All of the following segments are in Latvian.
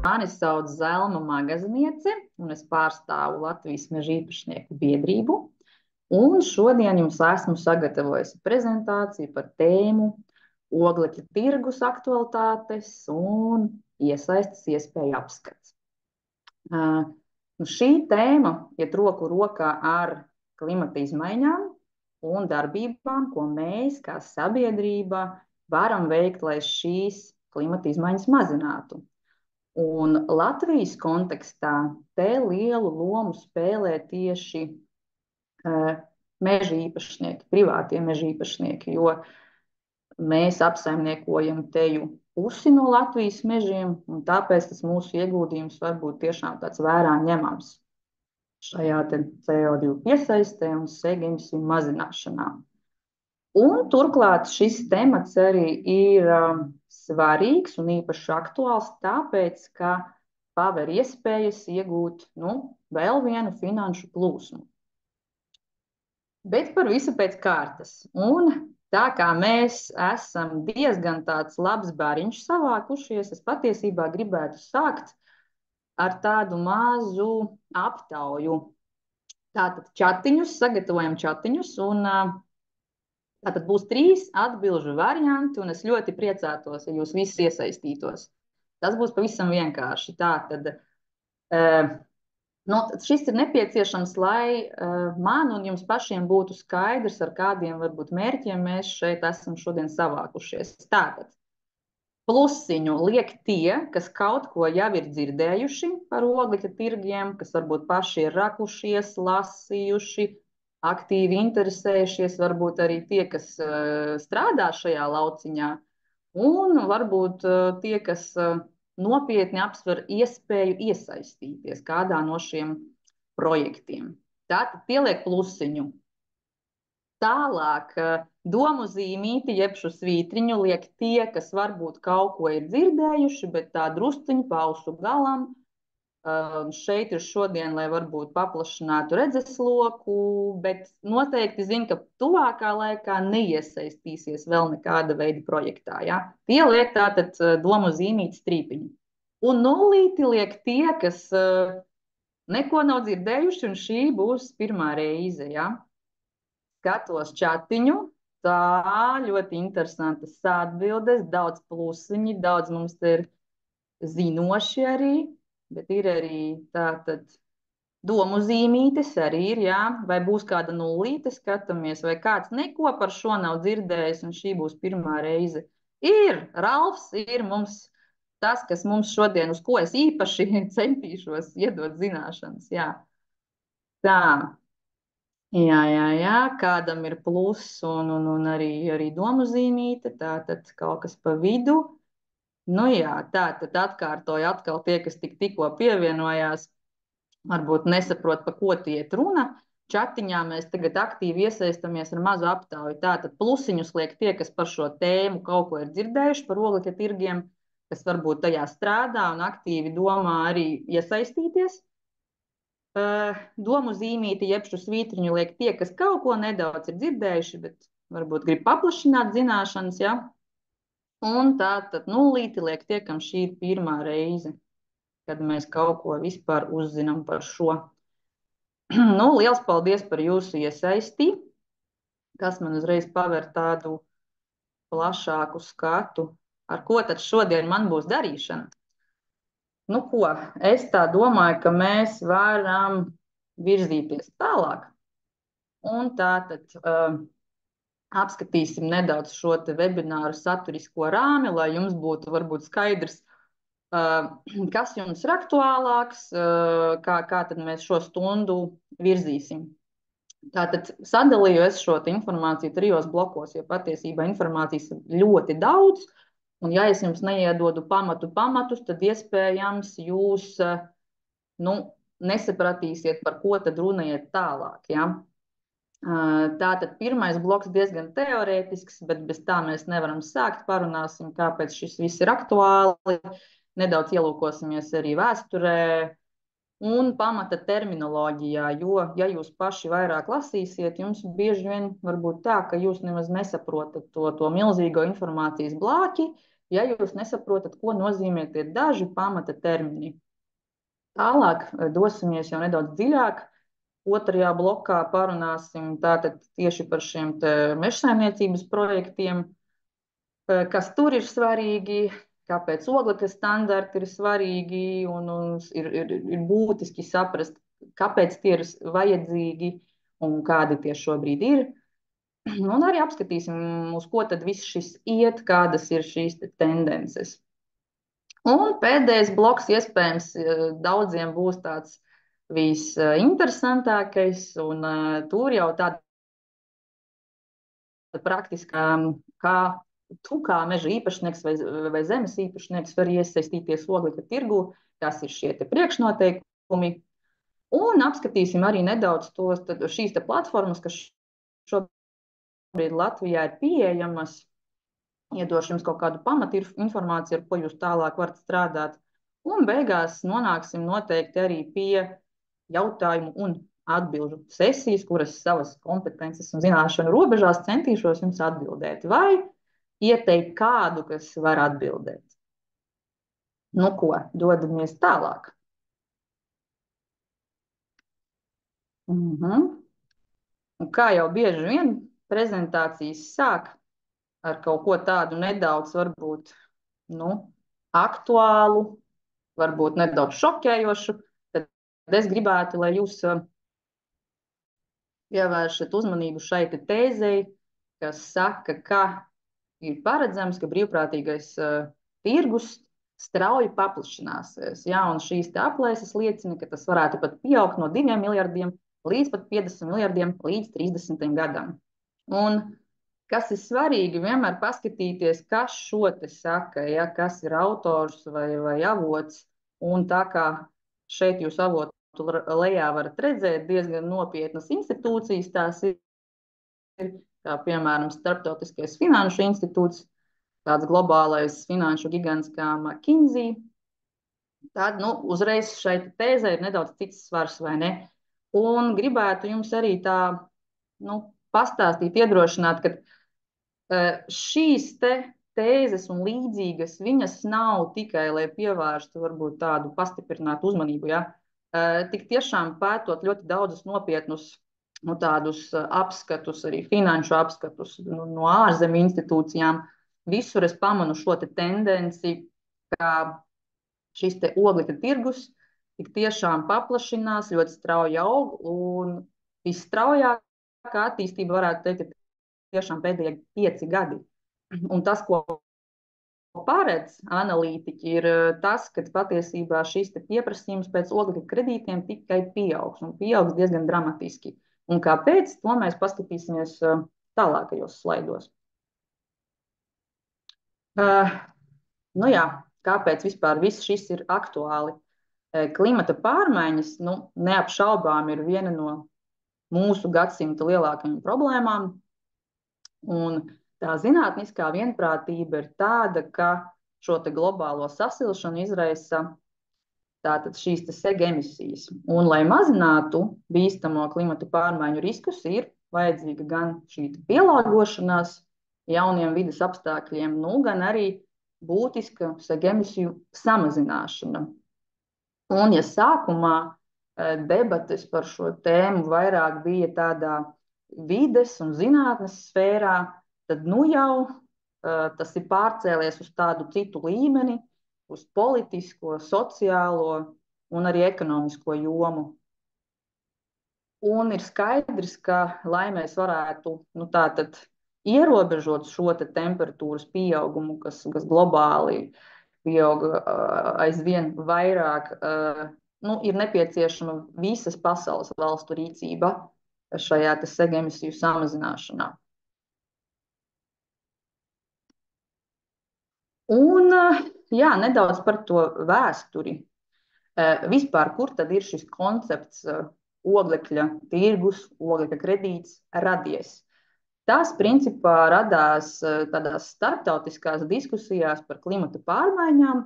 Mani sauc Zelma Magazniece, un es pārstāvu Latvijas Meža īpašnieku biedrību. Un šodien jums esmu sagatavojusi prezentāciju par tēmu oglekļa tirgus aktualitātes un iesaistes iespēju apskats. Šī tēma iet roku rokā ar klimata izmaiņām un darbībām, ko mēs, kā sabiedrība, varam veikt, lai šīs klimata izmaiņas mazinātu. Un Latvijas kontekstā te lielu lomu spēlē tieši meža īpašnieki, privātie meža īpašnieki, jo mēs apsaimniekojam teju pusi no Latvijas mežiem, un tāpēc tas mūsu ieguldījums var būt tiešām tāds vērā ņemams šajā CO2 piesaistē un segu emisiju mazināšanā. Un turklāt šis temats arī ir svarīgs un īpaši aktuāls tāpēc, ka paver iespējas iegūt vēl vienu finanšu plūsmu. Bet par visu pēc kārtas. Un tā kā mēs esam diezgan tāds labs bariņš savākušies, es patiesībā gribētu sākt ar tādu mazu aptauju. Tātad sagatavojam čatiņus, un tātad būs 3 atbilžu varianti, un es ļoti priecātos, ja jūs visi iesaistītos. Tas būs pavisam vienkārši. Tātad šis ir nepieciešams, lai man un jums pašiem būtu skaidrs, ar kādiem varbūt mērķiem mēs šeit esam šodien savākušies. Tātad plusiņu liek tie, kas kaut ko jau ir dzirdējuši par oglekļa tirgiem, kas varbūt paši ir rakušies, lasījuši, aktīvi interesējušies, varbūt arī tie, kas strādā šajā lauciņā, un varbūt tie, kas nopietni apsver iespēju iesaistīties kādā no šiem projektiem. Tātad pieliek plusiņu. Tālāk domu zīmīti, jeb šo svītriņu liek tie, kas varbūt kaut ko ir dzirdējuši, bet tā drusciņu pausu galam. Šeit ir šodien, lai varbūt paplašinātu redzesloku, bet noteikti zinu, ka tuvākā laikā neiesaistīsies vēl nekāda veida projektā. Ja? Tie liek tātad domu zīmīt strīpiņu. Un nulīti liek tie, kas neko nav dzirdējuši, un šī būs pirmā reize. Ja? Skatos čatiņu, tā ļoti interesantas atbildes, daudz plusiņi, daudz mums te ir zinoši arī, bet ir arī tātad domu zīmītes arī ir, jā, vai būs kāda nulīte, skatāmies, vai kāds neko par šo nav dzirdējis, un šī būs pirmā reize. Ir, Ralfs ir mums tas, kas mums šodien, uz ko es īpaši centīšos iedot zināšanas, jā. Tā. Jā, kādam ir pluss un arī domu zīmīte, tātad kaut kas pa vidu. Nu jā, tātad atkārtoju atkal tie, kas tikko pievienojās, varbūt nesaprot, pa ko tiek runa. Čatiņā mēs tagad aktīvi iesaistamies ar mazu aptauju. Tātad plusiņus liek tie, kas par šo tēmu kaut ko ir dzirdējuši par oglekļa tirgiem, kas varbūt tajā strādā un aktīvi domā arī iesaistīties. Domu zīmīti, jeb šo svītriņu liek tie, kas kaut ko nedaudz ir dzirdējuši, bet varbūt grib paplašināt zināšanas, ja? Un tātad nulīti liek tie, kam šī ir pirmā reize, kad mēs kaut ko vispār uzzinām par šo. Liels paldies par jūsu iesaisti, kas man uzreiz paver tādu plašāku skatu, ar ko tad šodien man būs darīšana. Nu ko, es tā domāju, ka mēs varam virzīties tālāk. Un tātad apskatīsim nedaudz šo te webināru saturisko rāmi, lai jums būtu varbūt skaidrs, kas jums ir aktuālāks, kā tad mēs šo stundu virzīsim. Tātad sadalīju es šo informāciju 3 blokos, jo patiesībā informācijas ir ļoti daudz. Un ja es jums neiedodu pamatus, tad iespējams jūs nesapratīsiet, par ko tad runājiet tālāk. Ja? Tātad pirmais bloks diezgan teorētisks, bet bez tā mēs nevaram sākt. Parunāsim, kāpēc šis viss ir aktuāli. Nedaudz ielūkosimies arī vēsturē un pamata terminoloģijā, jo, ja jūs paši vairāk lasīsiet, jums bieži vien var būt tā, ka jūs nemaz nesaprotat to milzīgo informācijas blāķi, ja jūs nesaprotat, ko nozīmē tie daži pamata termini. Tālāk dosimies jau nedaudz dziļāk. Otrajā blokā parunāsim tātad tieši par šiem mežsaimniecības projektiem, kas tur ir svarīgi, kāpēc oglekļa standarti ir svarīgi un ir būtiski saprast, kāpēc tie ir vajadzīgi un kādi tie šobrīd ir. Un arī apskatīsim, uz ko tad viss šis iet, kādas ir šīs tendences. Un pēdējais bloks iespējams daudziem būs tāds visinteresantākais, un tur jau tāda praktiskā, kā tu kā meža īpašnieks vai zemes īpašnieks var iesaistīties oglekļa tirgu, kas ir šie priekšnoteikumi. Un apskatīsim arī nedaudz šīs platformas, kas šobrīd Latvijā ir pieejamas. Iedošu jums kaut kādu pamatu informāciju, ar ko jūs tālāk varat strādāt. Un beigās nonāksim noteikti arī pie jautājumu un atbilžu sesijas, kuras savas kompetences un zināšanu robežās centīšos jums atbildēt. Vai ieteikt kādu, kas var atbildēt. Nu ko, dodamies tālāk. Un kā jau bieži vien prezentācijas sāk ar kaut ko tādu nedaudz varbūt aktuālu, varbūt nedaudz šokējošu, tad es gribētu, lai jūs pievēršat uzmanību šai tēzei, kas saka, ka ir paredzams, ka brīvprātīgais tirgus strauji paplašināsies. Ja, un šīs aplēses liecina, ka tas varētu pat pieaugt no 2 miljardiem līdz pat 50 miljardiem līdz 30. gadam. Un kas ir svarīgi, vienmēr paskatīties, kas šo te saka, ja, kas ir autors vai avots. Un tā kā šeit jūs avotu lejā varat redzēt diezgan nopietnas institūcijas, tās ir, kā piemēram Starptautiskais finanšu institūts, tāds globālais finanšu gigants kā McKinsey. Tad, uzreiz šai tēzē ir nedaudz cits svars, vai ne? Un gribētu jums arī tā, pastāstīt, iedrošināt, ka šīs tēzes un līdzīgas, viņas nav tikai, lai pievērstu varbūt tādu pastiprinātu uzmanību, ja? Tik tiešām pētot ļoti daudzus nopietnus tādus apskatus, arī finanšu apskatus no ārzemju institūcijām. Visur es pamanu šo tendenci, ka šis oglekļa tirgus tik tiešām paplašinās, ļoti strauji aug, un visstraujākā attīstība varētu teikt, ka tiešām pēdējie 5 gadi. Un tas, ko paredz analītiķi, ir tas, ka patiesībā šis pieprasījums pēc oglekļa kredītiem tikai pieaugs, un pieaugs diezgan dramatiski. Un kāpēc, to mēs paskatīsimies tālākajos slaidos. Kāpēc vispār viss šis ir aktuāli? Klimata pārmaiņas, neapšaubām ir viena no mūsu gadsimta lielākajām problēmām. Un tā zinātniskā vienprātība ir tāda, ka šo globālo sasilšanu izraisa tātad šīs sega emisijas. Un, lai mazinātu bīstamo klimata pārmaiņu riskus, ir vajadzīga gan šī pielāgošanās jauniem vides apstākļiem, gan arī būtiska sega emisiju samazināšana. Un, ja sākumā debates par šo tēmu vairāk bija tādā vides un zinātnes sfērā, tad jau tas ir pārcēlies uz tādu citu līmeni, uz politisko, sociālo un arī ekonomisko jomu. Un ir skaidrs, ka, lai mēs varētu tātad ierobežot šo temperatūras pieaugumu, kas globāli pieauga aizvien vairāk, ir nepieciešama visas pasaules valstu rīcība šajā sega emisiju samazināšanā. Un, nedaudz par to vēsturi. Vispār, kur tad ir šis koncepts oglekļa tirgus, oglekļa kredīts radies? Tas, principā, radās tādās starptautiskās diskusijās par klimata pārmaiņām,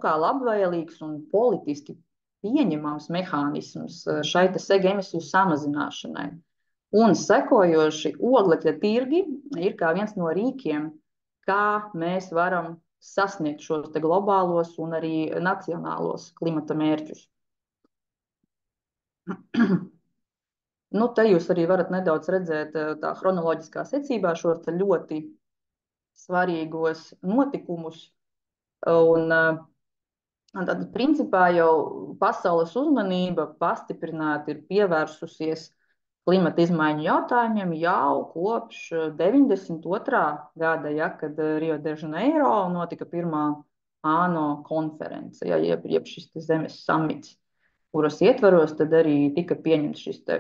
kā labvēlīgs un politiski pieņemams mehānisms šai sega emisiju samazināšanai. Un sekojoši oglekļa tirgi ir kā viens no rīkiem, kā mēs varam sasniegt šos te globālos un arī nacionālos klimata mērķus. Nu, te jūs arī varat nedaudz redzēt tā chronoloģiskā secībā šos ļoti svarīgos notikumus. Un tad, principā, jau pasaules uzmanība pastiprināti ir pievērsusies klimata izmaiņu jautājumiem jau kopš 92. gada, ja, kad Rio de Janeiro notika pirmā ANO konference, ja, jeb šis zemes samits, kuras ietvaros tad arī tika pieņemts šis te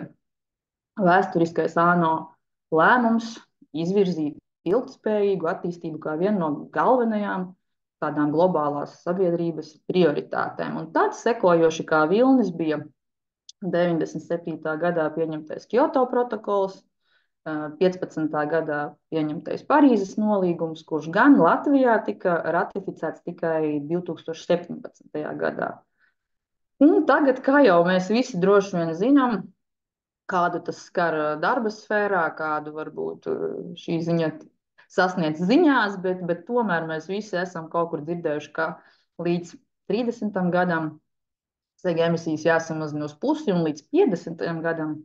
vēsturiskais ANO lēmums izvirzīt ilgtspējīgu attīstību kā vienu no galvenajām tādām globālās sabiedrības prioritātēm. Un tad sekojoši kā vilnis bija 97. gadā pieņemtais Kyoto protokols, 15. gadā pieņemtais Parīzes nolīgums, kurš gan Latvijā tika ratificēts tikai 2017. gadā. Un tagad, kā jau mēs visi droši vien zinām, kādu tas skar darba sfērā, kādu varbūt šī ziņa sasniedz ziņās, bet tomēr mēs visi esam kaut kur dzirdējuši, ka līdz 30. gadam sega emisijas jāsamazina uz pusi un līdz 50. gadam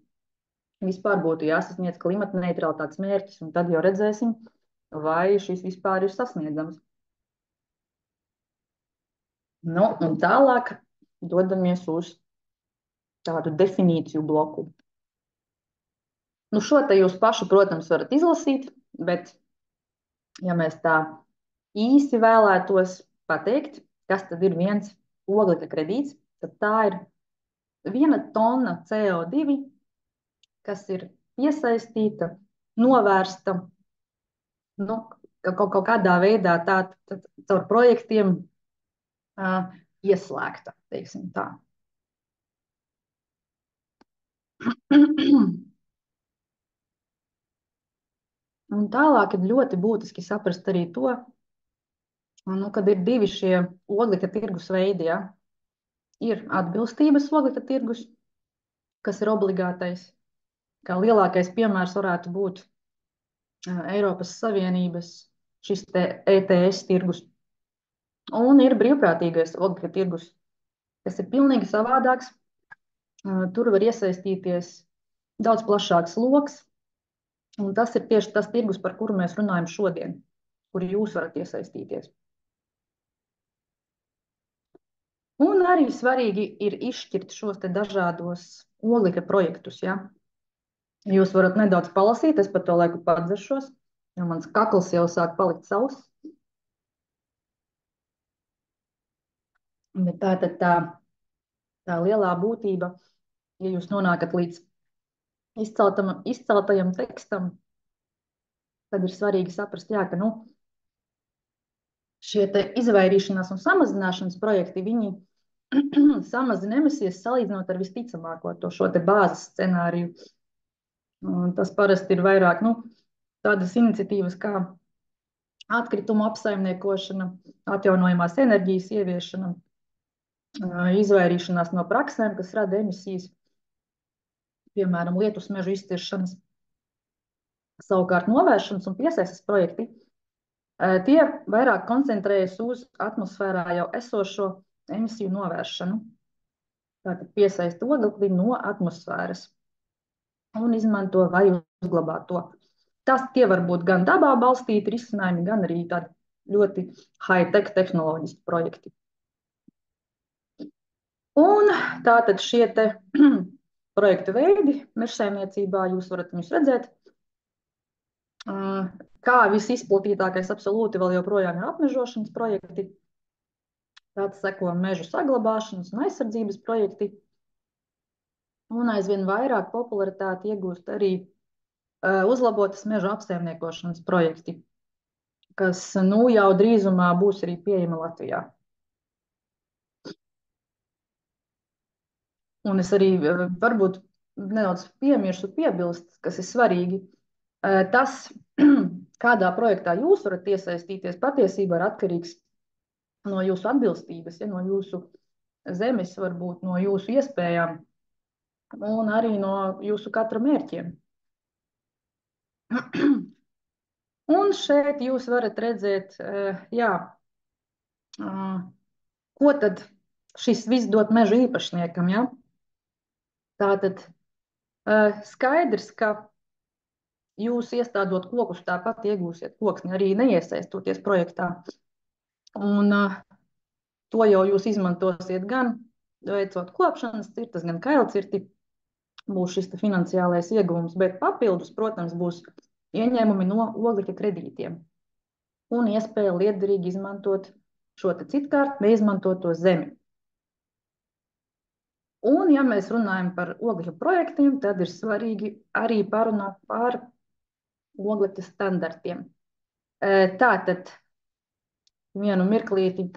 vispār būtu jāsasniedz klimata neutralitātes mērķis, un tad jau redzēsim, vai šis vispār ir sasniedzams. Nu, un tālāk dodamies uz tādu definīciju bloku. Nu, šo te jūs paši, protams, varat izlasīt, bet, ja mēs tā īsi vēlētos pateikt, kas tad ir viens oglekļa kredīts, tad tā ir 1 tonna CO2, kas ir piesaistīta, novērsta, nu, kaut kādā veidā tā caur projektiem ieslēgta, teiksim tā. Un tālāk ir ļoti būtiski saprast arī to, nu, kad ir divi šie oglekļa tirgus veidi. Ja? Ir atbilstības oglekļa tirgus, kas ir obligātais. Kā lielākais piemērs varētu būt Eiropas Savienības šis te ETS tirgus. Un ir brīvprātīgais oglekļa tirgus, kas ir pilnīgi savādāks. Tur var iesaistīties daudz plašāks loks. Un tas ir tieši tas tirgus, par kuru mēs runājam šodien, kur jūs varat iesaistīties. Un arī svarīgi ir izšķirt šos te dažādos oglekļa projektus. Ja? Jūs varat nedaudz palasīt, es par to laiku padzeršos, jo mans kakls jau sāk palikt sauss. Bet tā lielā būtība, ja jūs nonākat līdz izceltajam tekstam, tad ir svarīgi saprast, jā, ka šie te izvairīšanās un samazināšanas projekti, viņi samazina emisijas salīdzinot ar visticamāko šo te bāzes scenāriju. Un tas parasti ir vairāk tādas iniciatīvas kā atkritumu apsaimniekošana, atjaunojamās enerģijas ieviešana, izvairīšanās no praksēm, kas rada emisijas, piemēram, lietusmežu izciršanas, savukārt novēršanas un piesaistes projekti. Tie vairāk koncentrējas uz atmosfērā jau esošo emisiju novēršanu. Tātad piesaista oglekli no atmosfēras un izmanto vai uzglabā to. Tie var būt gan dabā balstīti risinājumi, gan arī tādi ļoti high-tech tehnoloģiski projekti. Un tātad šie te projekta veidi mežsaimniecībā jūs varat viņus redzēt. Kā visizplatītākais absolūti vēl joprojām ir apmežošanas projekti. Tāds seko mežu saglabāšanas un aizsardzības projekti. Un aizvien vairāk popularitāti iegūst arī uzlabotas mežu apsaimniekošanas projekti, kas jau drīzumā būs arī pieejama Latvijā. Un es arī varbūt nedaudz piemirstu piebilst, kas ir svarīgi. Tas, kādā projektā jūs varat iesaistīties, patiesībā ir atkarīgs no jūsu atbilstības, ja, no jūsu zemes, varbūt no jūsu iespējām un arī no jūsu katra mērķiem. Un šeit jūs varat redzēt, jā, Ko tad šis viss dod meža īpašniekam? Ja? Tātad skaidrs, ka jūs iestādot kokus, tāpat iegūsiet koksni, arī neiesaistoties projektā. Un to jau jūs izmantosiet gan veicot kopšanas cirtas, gan kailcirti. Būs šis finansiālais ieguvums, bet papildus, protams, būs ieņēmumi no oglekļa kredītiem un iespēja lietderīgi izmantot šo te citkārt neizmantoto zemi. Un, ja mēs runājam par oglekļa projektiem, tad ir svarīgi arī parunāt par oglekļa standartiem. Tātad, vienu mirklīti,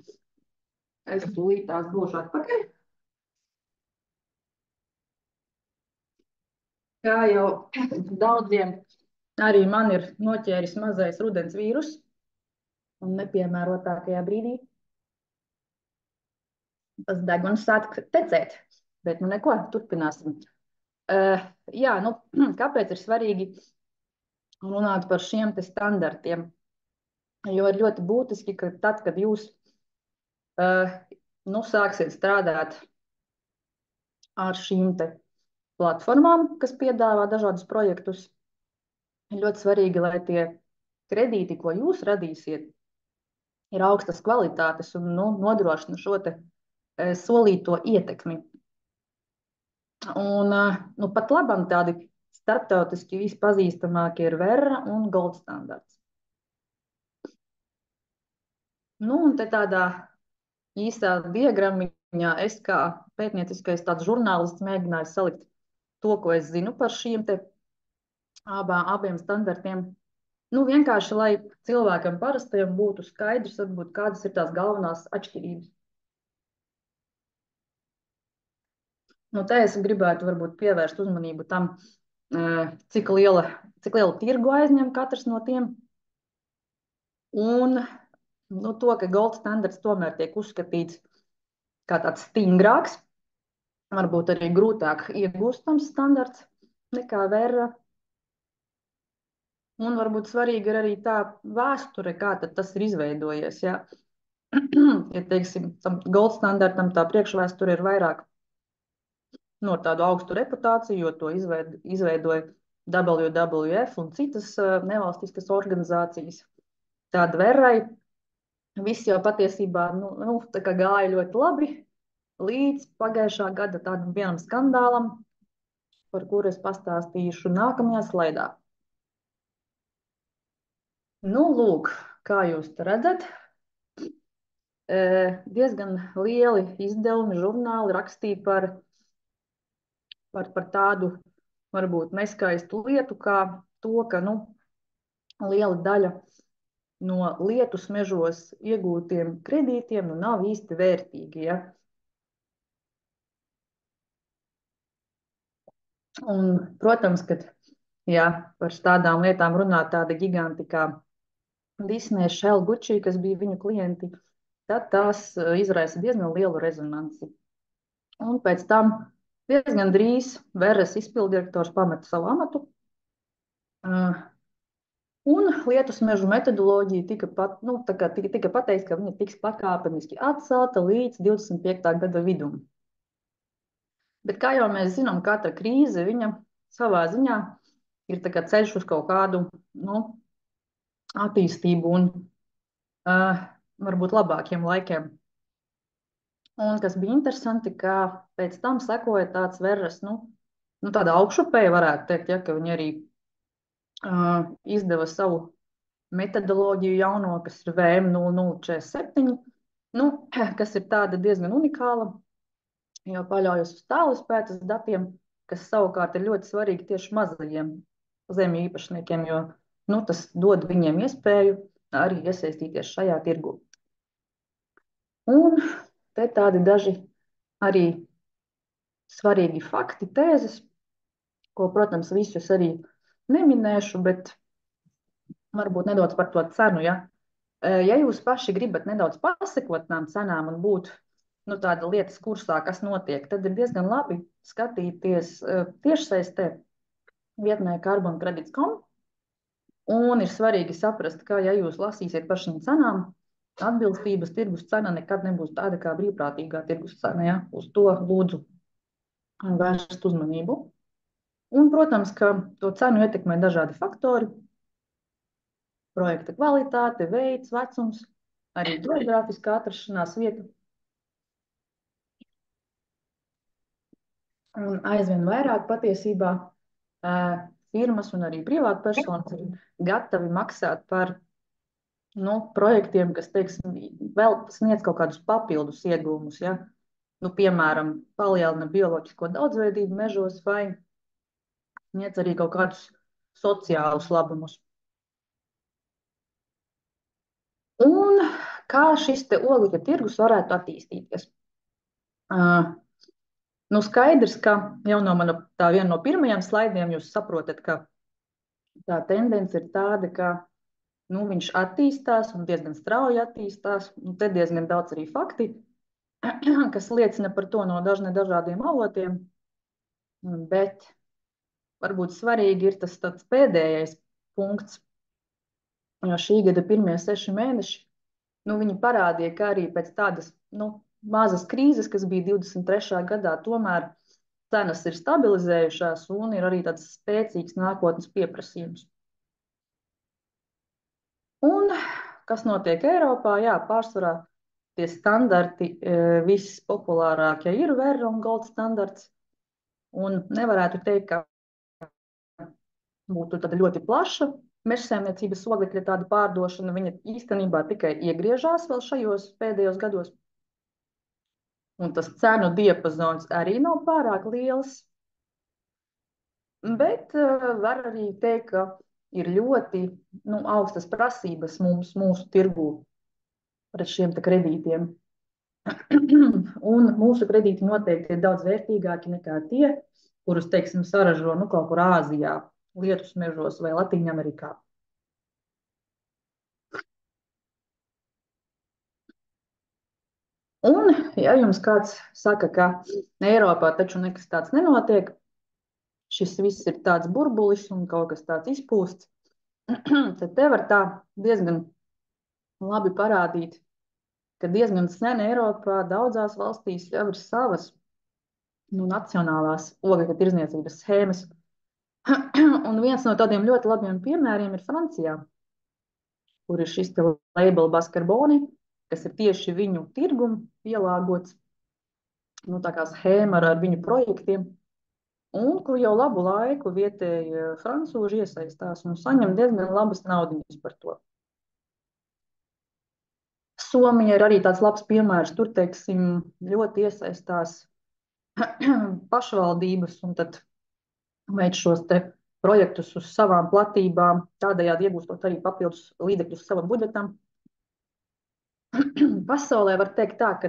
es tūlītās būšu atpakaļ. Kā jau daudziem, arī man ir noķēris mazais rudens vīrus un nepiemērotākajā brīdī tas deguns sāk tecēt, bet nu neko, turpināsim. Jā, nu, kāpēc ir svarīgi runāt par šiem te standartiem? Jo ir ļoti būtiski, ka tad, kad jūs nu, sāksiet strādāt ar šīm te platformām, kas piedāvā dažādus projektus, ir ļoti svarīgi, lai tie kredīti, ko jūs radīsiet, ir augstas kvalitātes un nu, nodrošina šo te solīto ietekmi. Un nu, pat labam tādi starptautiski vispazīstamākie ir Verra un Gold standarts. Nu, un te tādā īsā diagrammiņā es kā pētnieciskais tāds žurnālists mēģināju salikt to, ko es zinu par šiem te abiem standartiem. Nu, vienkārši, lai cilvēkam parastajam būtu skaidrs, varbūt kādas ir tās galvenās atšķirības. Nu, te es gribētu varbūt pievērst uzmanību tam, cik liela tirgu aizņem katrs no tiem. Un nu, to, ka gold standarts tomēr tiek uzskatīts kā tāds stingrāks, varbūt arī grūtāk iegūstams standarts nekā Verra. Un varbūt svarīgi ir arī tā vēsture, kā tad tas ir izveidojies. Ja, ja teiksim, tam gold standartam tā priekšvēsture ir vairāk no tādu augstu reputāciju, jo to izveidoja WWF un citas nevalstiskas organizācijas. Tāda Verrai viss jau patiesībā tā kā gāja ļoti labi līdz pagājušā gada tādam vienam skandālam, par kuru es pastāstīšu nākamajā slaidā. Nu, lūk, kā jūs te redzat, diezgan lieli izdevumi žurnāli rakstīja par tādu varbūt neskaistu lietu, kā to, ka liela daļa no lietus mežos iegūtiem kredītiem nav īsti vērtīgi. Ja? Un, protams, ka ja, par tādām lietām runā tādi giganti kā Disney, Shell, Gucci, kas bija viņu klienti, tad tās izraisa diezgan lielu rezonanci. Un pēc tam diezgan drīz Verras izpildirektors pameta savu amatu, un lietus mežu metodoloģija tika pateikts, ka viņa tiks pakāpeniski atcelta līdz 25. gada vidum. Bet kā jau mēs zinām, katra krīze viņa savā ziņā ir tā kā ceļš uz kaut kādu attīstību un varbūt labākiem laikiem. Un kas bija interesanti, ka pēc tam sekoja tāds Verras, tāda augšupēja varētu teikt, ja, ka viņi arī izdeva savu metodoloģiju jauno, kas ir VM0047, kas ir tāda diezgan unikāla, jo paļaujas uz tālespējas datiem, kas savukārt ir ļoti svarīgi tieši mazajiem zemju īpašniekiem, jo tas dod viņiem iespēju arī iesaistīties šajā tirgu. Un te tādi daži arī svarīgi fakti, tēzes, ko, protams, visus arī neminēšu, bet varbūt nedaudz par to cenu. Ja, ja jūs paši gribat nedaudz pasekot tām cenām un būt tāda lietas kursā, kas notiek, tad ir diezgan labi skatīties tiešsaistē vietnē CarbonCredits.com. Un ir svarīgi saprast, ka, ja jūs lasīsiet par šīm cenām, atbilstības tirgus cena nekad nebūs tāda kā brīvprātīgā tirgus cena. Ja? Uz to lūdzu vērst uzmanību. Un, protams, ka to cenu ietekmē dažādi faktori. Projekta kvalitāte, veids, vecums, arī geogrāfiskā atrašanās vieta. Un aizvien vairāk patiesībā firmas un arī privātpersonas ir gatavi maksāt par projektiem, kas, teiksim, vēl sniedz kaut kādus papildus iegūmus, ja? Piemēram, palielina bioloģisko daudzveidību mežos vai sniedz arī kaut kādus sociālus labumus. Un kā šis te oglekļa tirgus varētu attīstīties? Skaidrs, ka jau no viena no pirmajiem slaidiem jūs saprotat, ka tā tendence ir tāda, ka viņš attīstās un diezgan strauji attīstās. Te diezgan daudz arī fakti, kas liecina par to no dažādiem avotiem. Bet varbūt svarīgi ir tas tāds pēdējais punkts. Šī gada pirmie 6 mēneši, viņi parādīja, ka arī pēc tādas mazas krīzes, kas bija 23. gadā, tomēr cenas ir stabilizējušās un ir arī tāds spēcīgs nākotnes pieprasījums. Un kas notiek Eiropā? Jā, pārsvarā tie standarti vispopulārākie ir Verra un Gold standarts. Un nevarētu teikt, ka būtu tāda ļoti plaša mežsaimniecības oglekļa tāda pārdošana. Viņa īstenībā tikai iegriežās vēl šajos pēdējos gados. Un tas cenu diapazons arī nav pārāk liels. Bet var arī teikt, ka ir ļoti augstas prasības mūsu tirgū pret šiem kredītiem. Un mūsu kredīti noteikti ir daudz vērtīgāki nekā tie, kurus, teiksim, saražo kaut kur Āzijā, Lietuvas mežos vai Latīņamerikā. Un, ja jums kāds saka, ka Eiropā taču nekas tāds nenotiek, šis viss ir tāds burbulis un kaut kas tāds izpūsts, tad te var tā diezgan labi parādīt, ka diezgan sen Eiropā daudzās valstīs jau ir savas nacionālās oglekļa tirdzniecības schēmas. Un viens no tādiem ļoti labiem piemēriem ir Francijā, kur ir šis label Baskarboni, kas ir tieši viņu tirgumu pielāgots, tā kā schēma ar viņu projektiem, un kur jau labu laiku vietēji francūži iesaistās un saņem diezgan labas naudiņas par to. Somija ir arī tāds labs piemērs, tur, teiksim, ļoti iesaistās pašvaldības un tad veic šos te projektus uz savām platībām, tādējādi iegūstot arī papildus līdzekļus savam budžetam. Pasaulē var teikt tā, ka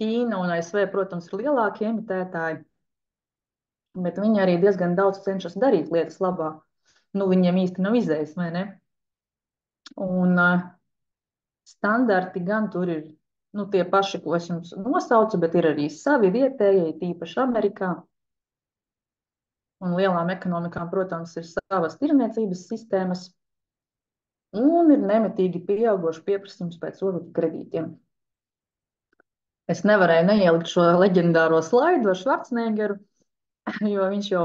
Ķīna un ASV, protams, ir lielākie emitētāji, bet viņi arī diezgan daudz cenšas darīt lietas labā. Viņiem īsti nav izējas, vai ne? Un standarti gan tur ir tie paši, ko es jums nosaucu, bet ir arī savi vietējie, tīpaši Amerikā. Un lielām ekonomikām, protams, ir savas tirniecības sistēmas. Un ir nemitīgi pieaugošs pieprasījums pēc oglekļa kredītiem. Es nevarēju neielikt šo leģendāro slaidu ar Schwarzeneggeru, jo viņš jau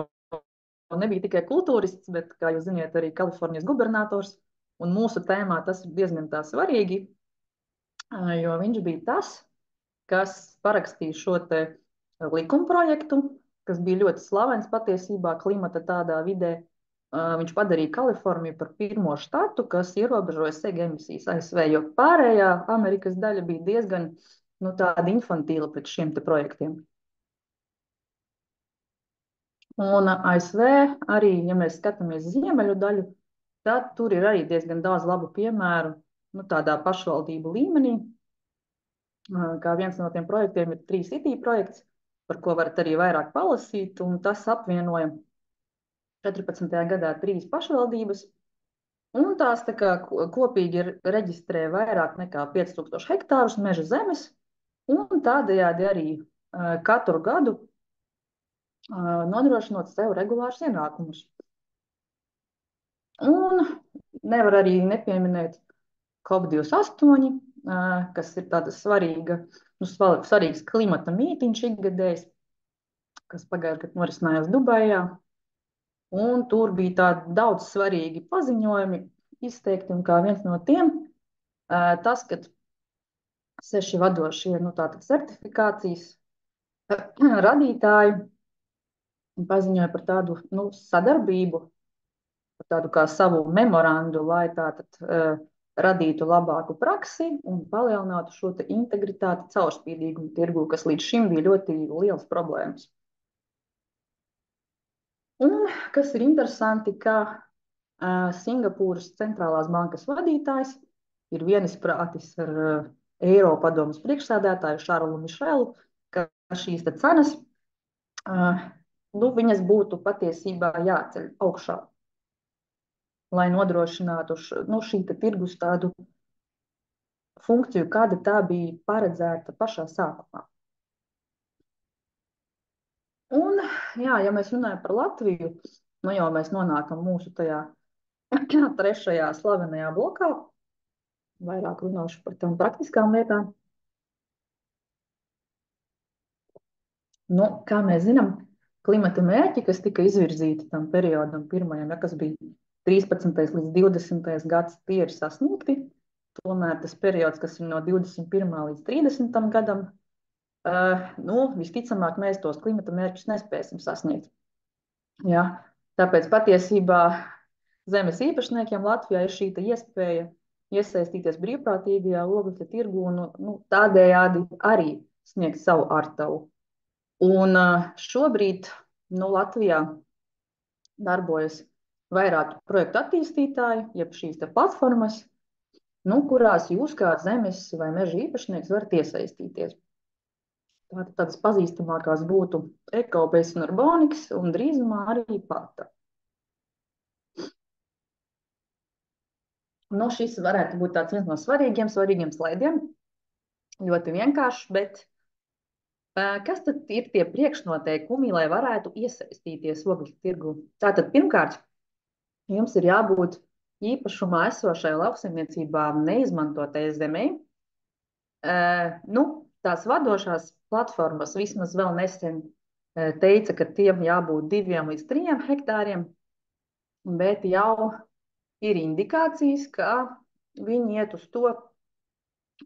nebija tikai kultūrists, bet, kā jūs ziniet, arī Kalifornijas gubernators. Un mūsu tēmā tas ir diezgan tā svarīgi, jo viņš bija tas, kas parakstīja šo te likumprojektu, kas bija ļoti slavens patiesībā klimata tādā vidē. Viņš padarīja Kaliforniju par pirmo štatu, kas ierobežoja sega emisijas ASV, jo pārējā Amerikas daļa bija diezgan tāda infantīla pret šiem te projektiem. Un ASV arī, ja mēs skatāmies ziemeļu daļu, tad tur ir arī diezgan daudz labu piemēru tādā pašvaldību līmenī. Kā viens no tiem projektiem ir 3City projekts, par ko varat arī vairāk palasīt, un tas apvienoja 14. gadā 3 pašvaldības, un tās kopīgi reģistrē vairāk nekā 5000 hektārus meža zemes, un tādējādi arī katru gadu nodrošinot sev regulārus ienākumus. Un nevar arī nepieminēt COP28, kas ir tāda svarīga, nu, svarīgs klimata mītiņš ikgadējs, kas pagājušajā gadā norisinājās Dubajā. Un tur bija tādi daudz svarīgi paziņojumi izteikti, un kā viens no tiem, tas, ka 6 vadošie, nu, tātad certifikācijas radītāji paziņoja par tādu, nu, sadarbību, par tādu kā savu memorandu, lai tātad radītu labāku praksi un palielinātu šo te integritāti, caurspīdīgumu tirgu, kas līdz šim bija ļoti liels problēmas. Un kas ir interesanti, ka Singapūras centrālās bankas vadītājs ir vienisprātis ar Eiropadomes priekšsēdētāju Šarlu Mišelu, ka šīs te cenas, nu, viņas būtu patiesībā jāceļ augšā, lai nodrošinātu nu, šī te tirgus tādu funkciju, kāda tā bija paredzēta pašā sākumā. Un, jā, ja mēs runājam par Latviju, nu jau mēs nonākam mūsu tajā trešajā slavenajā blokā, vairāk runāšu par tām praktiskām lietām. Nu, kā mēs zinām, klimata mērķi, kas tika izvirzīti tam periodam pirmajam, ja, kas bija 13. līdz 20. gads, tie ir sasniegti. Tomēr tas periods, kas ir no 21. līdz 30. gadam, nu, visticamāk, mēs tos klimata mērķus nespēsim sasniegt. Ja? Tāpēc patiesībā zemes īpašniekiem Latvijā ir šī iespēja iesaistīties brīvprātīgajā oglekļa tirgu un nu, tādējādi arī sniegt savu artavu. Un šobrīd nu, Latvijā darbojas vairāk projektu attīstītāji, jeb šīs platformas, nu, kurās jūs kā zemes vai meža īpašnieks varat iesaistīties. Tādas pazīstamākās būtu Ecobase un Urbonics, un drīzumā arī Pata. Nu, šis varētu būt tāds viens no svarīgiem slaidiem. Ļoti vienkāršs, bet kas tad ir tie priekšnoteikumi, lai varētu iesaistīties oglekļa tirgu? Tātad pirmkārt, jums ir jābūt īpašumā esošai lauksaimniecībā neizmantotai zemei. Nu, tās vadošās platformas vismaz vēl nesen teica, ka tiem jābūt 2 līdz 3 hektāriem, bet jau ir indikācijas, ka viņi iet uz to,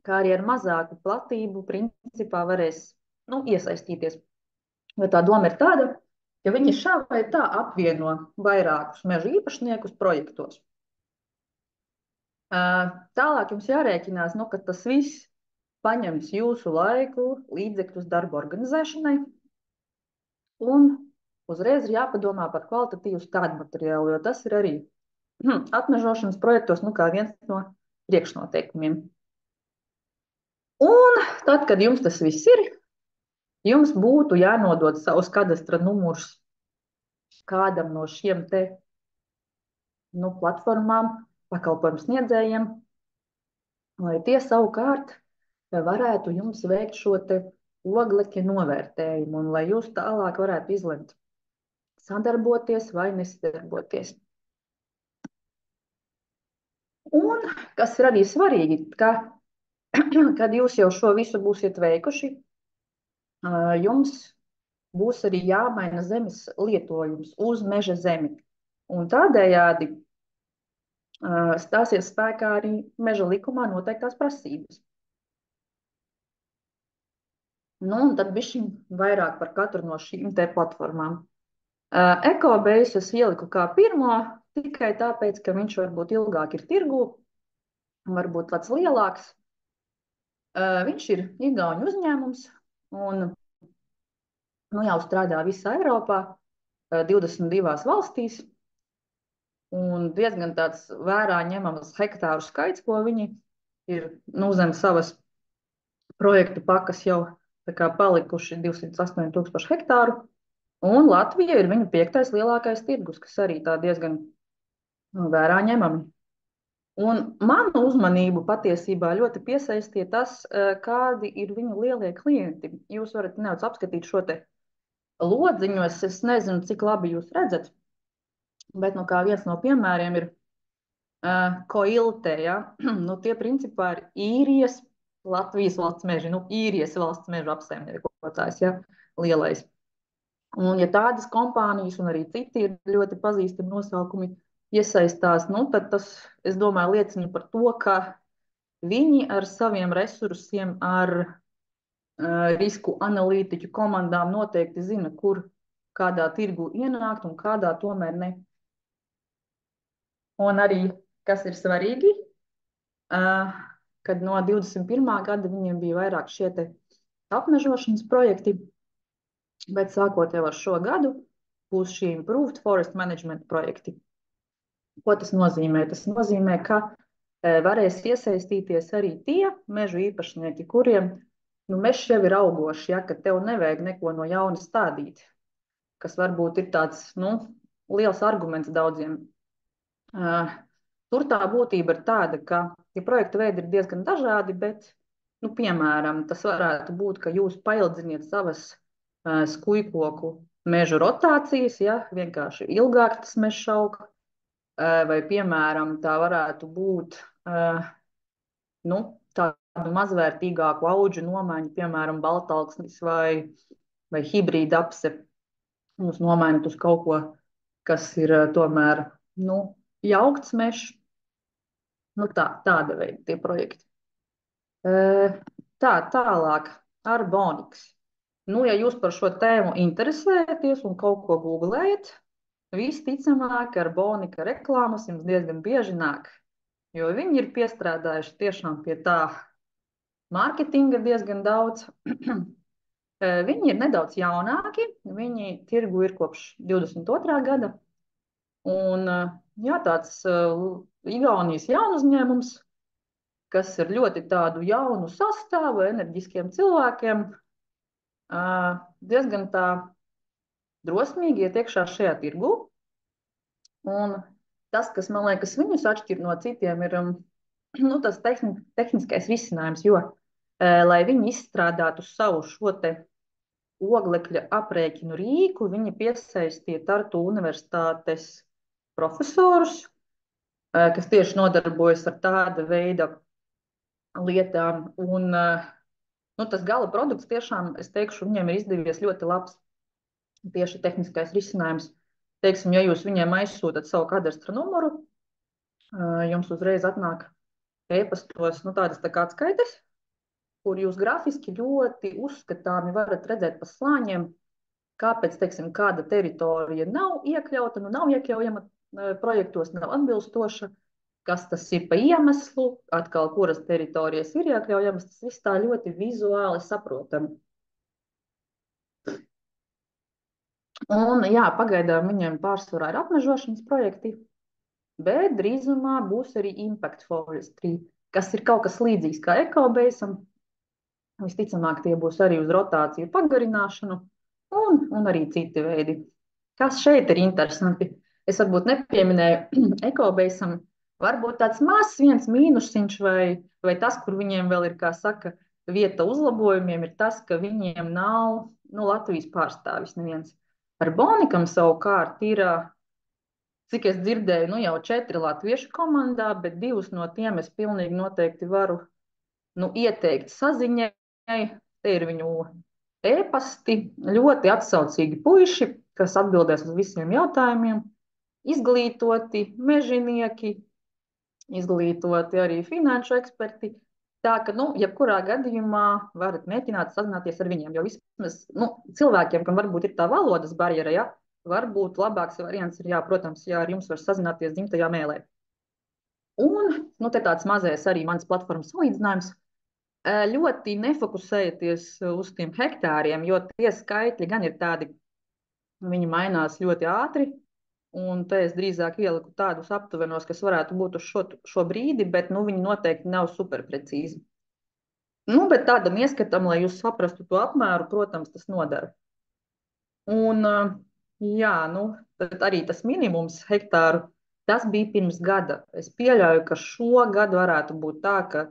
kā arī ar mazāku platību principā varēs nu, iesaistīties. Jo tā doma ir tāda, ka viņi šā vai tā apvieno vairākus meža īpašniekus projektos. Tālāk jums jārēķinās, nu, ka tas viss paņems jūsu laiku, līdzekļus darba organizēšanai, un uzreiz ir jāpadomā par kvalitatīvu stādu materiālu, jo tas ir arī atmežošanas projektos nu, kā viens no priekšnoteikumiem. Un tad, kad jums tas viss ir, jums būtu jānodod savus kadastra numurus kādam no šiem te nu, platformām, pakalpojumu sniedzējiem, lai tie savukārt varētu jums veikt šo te oglekļa novērtējumu un lai jūs tālāk varētu izlemt sadarboties vai nesadarboties. Un, kas ir arī svarīgi, ka, kad jūs jau šo visu būsiet veikuši, jums būs arī jāmaina zemes lietojums uz meža zemi. Un tādējādi stāsies spēkā arī meža likumā noteiktās prasības. Nu, un tad bišķiņ vairāk par katru no šīm te platformām. Ecobase es ieliku kā pirmo, tikai tāpēc, ka viņš varbūt ilgāk ir tirgū, varbūt tāds lielāks. Viņš ir igauņu uzņēmums un nu, jau strādā visā Eiropā, 22 valstīs, un diezgan tāds vērā ņemams hektāru skaits, ko viņi ir nu, zem savas projektu pakas jau tā kā palikuši 208 000 hektāru, un Latvija ir viņu 5. lielākais tirgus, kas arī tā diezgan vērā ņemami. Un manu uzmanību patiesībā ļoti piesaistīja tas, kādi ir viņu lielie klienti. Jūs varat nedaudz apskatīt šo te lodziņu, es nezinu, cik labi jūs redzat, bet nu kā viens no piemēriem ir Koilte, ja? Nu, tie principā ir īrijas Latvijas valsts meži, nu, īrijas valsts meža apsaimniekotājs, ja? Lielais. Un, ja tādas kompānijas un arī citi ir ļoti pazīstami nosaukumi iesaistās, nu, tad tas, es domāju, liecina par to, ka viņi ar saviem resursiem, ar risku analītiķu komandām noteikti zina, kur kādā tirgu ienākt un kādā tomēr ne. Un arī, kas ir svarīgi, kad no 21. gada viņiem bija vairāk šie te apmežošanas projekti, bet sākot jau ar šo gadu būs šie Improved Forest Management projekti. Ko tas nozīmē? Tas nozīmē, ka varēs iesaistīties arī tie mežu īpašnieki, kuriem mežs jau ir augošs, ja, ka tev nevajag neko no jauna stādīt, kas varbūt ir tāds liels arguments daudziem. Tur tā būtība ir tāda, ka tie projekta veidi ir diezgan dažādi, bet, piemēram, tas varētu būt, ka jūs paildziniet savas skujkoku mežu rotācijas, ja, vienkārši ilgāk tas mežs aug, vai, piemēram, tā varētu būt tādu mazvērtīgāku auģu nomaiņu, piemēram, baltalksnis vai hibrīda apse. Jūs nomainat uz kaut ko, kas ir tomēr, jaukts mežs. Tāda veida tie projekti. Tālāk, Arbonics. Ja jūs par šo tēmu interesējaties un kaut ko googlējat, visticamāk, Arbonika reklāmas jums diezgan bieži nāk, jo viņi ir piestrādājuši tiešām pie tā mārketinga diezgan daudz. Viņi ir nedaudz jaunāki, viņi tirgu ir kopš 22. gada, un tāds Igaunijas jaunu uzņēmums, kas ir ļoti tādu jaunu sastāvu, enerģiskiem cilvēkiem, diezgan tā drosmīgi iet iekšā šajā tirgu. Un tas, kas man liekas viņus atšķir no citiem, ir tas tehniskais risinājums, jo, lai viņi izstrādātu savu šo te oglekļa aprēķinu rīku, viņi piesaistīja Tartu Universitātes profesorus, kas tieši nodarbojas ar tāda veida lietām. Un tas gala produkts tiešām, es teikšu, viņiem ir izdevies ļoti labs tieši tehniskais risinājums. Teiksim, ja jūs viņiem aizsūtat savu kadastra numuru, jums uzreiz atnāk e-pastos tādas tā kā atskaites, kur jūs grafiski ļoti uzskatāmi varat redzēt pa slāņiem, kāpēc, teiksim, kāda teritorija nav iekļauta, nav iekļaujama projektos, nav atbilstoša, kas tas ir pa iemeslu, atkal kuras teritorijas ir iekļaujamas, tas viss tā ļoti vizuāli saprotami. Un, pagaidām viņiem pārsvarā ir apmežošanas projekti, bet drīzumā būs arī Impact Forestry, kas ir kaut kas līdzīgs kā EcoBase-am. Visticamāk, tie būs arī uz rotāciju pagarināšanu un arī citi veidi. Kas šeit ir interesanti? Es varbūt nepieminēju EcoBase-am, varbūt tāds mazs viens mīnusiņš vai tas, kur viņiem vēl ir, kā saka, vieta uzlabojumiem, ir tas, ka viņiem nav Latvijas pārstāvis neviens. Arbonikam savukārt ir, cik es dzirdēju, jau 4 latviešu komandā, bet 2 no tiem es pilnīgi noteikti varu ieteikt saziņai. Te ir viņu e-pasti, ļoti atsaucīgi puiši, kas atbildēs uz visiem jautājumiem, izglītoti mežinieki, izglītoti arī finanšu eksperti. Tā ka, jebkurā gadījumā varat mēģināt sazināties ar viņiem, jo vismaz cilvēkiem, kam varbūt ir tā valodas barjera, ja, varbūt labāks variants ir, protams, ar jums var sazināties dzimtajā mēlē. Un, te tāds mazais arī mans platformas salīdzinājums. Ļoti nefokusējieties uz tiem hektāriem, jo tie skaitļi gan ir tādi, viņi mainās ļoti ātri, un te es drīzāk ieliku tādus aptuvenos, kas varētu būt uz šo brīdi, bet viņi noteikti nav superprecīzi. Bet tādam ieskatam, lai jūs saprastu to apmēru, protams, tas nodara. Un, tad arī tas minimums hektāru, tas bija pirms gada. Es pieļauju, ka šogad varētu būt tā, ka,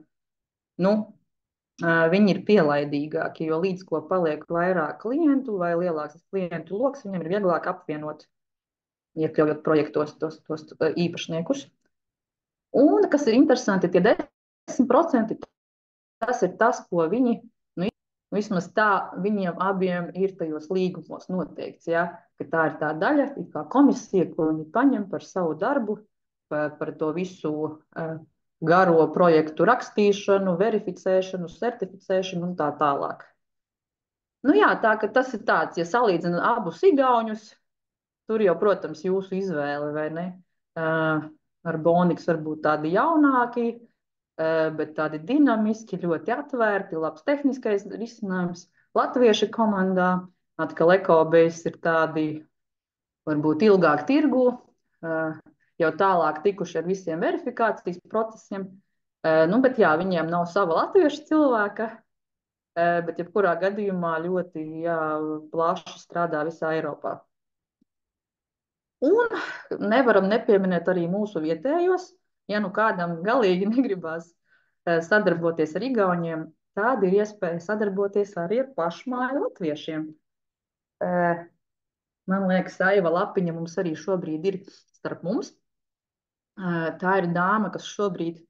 viņi ir pielaidīgāki, jo līdz ko paliek vairāk klientu vai lielāks klientu loks, viņiem ir vieglāk apvienot, iekļaujot projektos tos īpašniekus. Un kas ir interesanti, tie 10%, tas ir tas, ko viņi, nu, vismaz tā viņiem abiem ir tajos līgumos noteikts, ja, ka tā ir tā daļa, kā komisija, ko viņi paņem par savu darbu, par to visu garo projektu rakstīšanu, verificēšanu, certificēšanu un tā tālāk. Nu jā, tā ka tas ir tāds, ja salīdzina abus igauņus, tur jau, protams, jūsu izvēle, vai ne? Ar Boniks varbūt tādi jaunāki, bet tādi dinamiski, ļoti atvērti, labs tehniskais risinājums. Latvieši komandā, atkal ekobēs ir tādi, varbūt ilgāk tirgu, jau tālāk tikuši ar visiem verifikācijas procesiem. Nu, bet jā, viņiem nav sava latviešu cilvēka, bet jebkurā gadījumā ļoti jā, plaši strādā visā Eiropā. Un nevaram nepieminēt arī mūsu vietējos. Ja nu kādam galīgi negribas sadarboties ar igauņiem, tad ir iespēja sadarboties arī ar pašmāju latviešiem. Man liekas, Aiva Lapiņa mums arī šobrīd ir starp mums. Tā ir dāma, kas šobrīd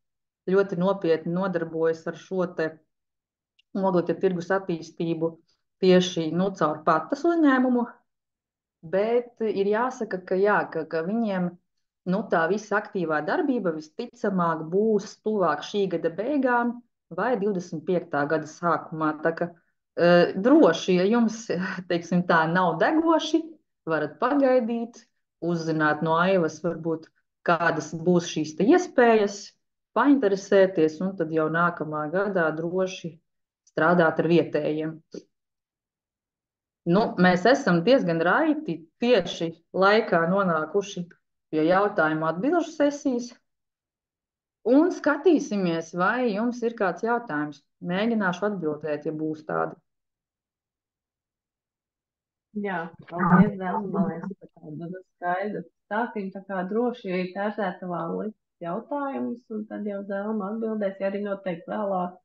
ļoti nopietni nodarbojas ar šo te oglekļa tirgus attīstību tieši caur patas uzņēmumu. Bet ir jāsaka, ka, jā, ka viņiem tā visa aktīvā darbība visticamāk būs tuvāk šī gada beigām vai 25. gada sākumā. Tā ka droši, ja jums, teiksim tā, nav degoši, varat pagaidīt, uzzināt no Aivas varbūt, kādas būs šīs te iespējas, painteresēties un tad jau nākamā gadā droši strādāt ar vietējiem. Nu, mēs esam diezgan raiti tieši laikā nonākuši pie jautājumu atbilžu sesijas un skatīsimies, vai jums ir kāds jautājums. Mēģināšu atbildēt, ja būs tādi. Jā, paldies, Dēl, man liekas, ka tāda skaidra stāstība, tā kā droši tērtētavā likt jautājumus, un tad jau Dēlma atbildēs, ja arī noteikti vēlāk,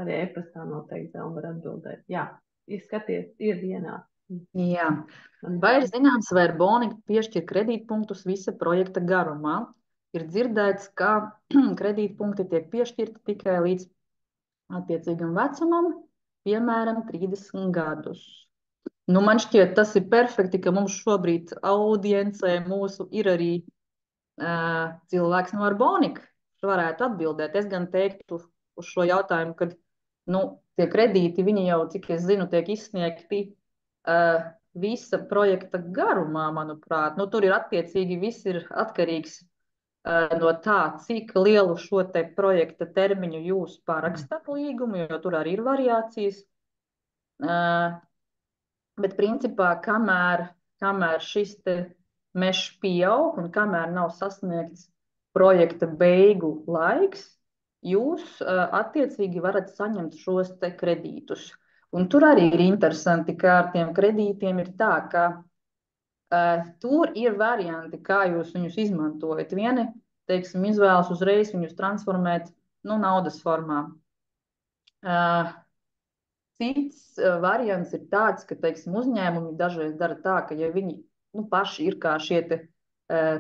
arī e-pastā noteikti Dēlma var atbildēt. Jā, izskaties, ir dienā. Jā. Vai ir zināms, vai ar Boniku piešķir kredītpunktus visa projekta garumā? Ir dzirdēts, ka kredītpunkti tiek piešķirti tikai līdz attiecīgam vecumam, piemēram, 30 gadus. Nu, man šķiet, tas ir perfekti, ka mums šobrīd audiencē mūsu ir arī cilvēks no Arbonika, kurš varētu atbildēt. Es gan teiktu uz šo jautājumu, ka tie kredīti, viņi jau, cik es zinu, tiek izsniegti visa projekta garumā, manuprāt. Nu, tur ir attiecīgi viss ir atkarīgs no tā, cik lielu šo te projekta termiņu jūs parakstat līgumu, jo tur arī ir variācijas. Bet principā, kamēr šis te mežs pieaug un kamēr nav sasniegts projekta beigu laiks, jūs attiecīgi varat saņemt šos te kredītus. Un tur arī ir interesanti, ka ar tiem kredītiem ir tā, ka tur ir varianti, kā jūs viņus izmantojat. Vieni, teiksim, izvēlas uzreiz viņus transformēt naudas formā. Cits variants ir tāds, ka, teiksim, uzņēmumi dažreiz dara tā, ka, ja viņi paši ir kā šie te,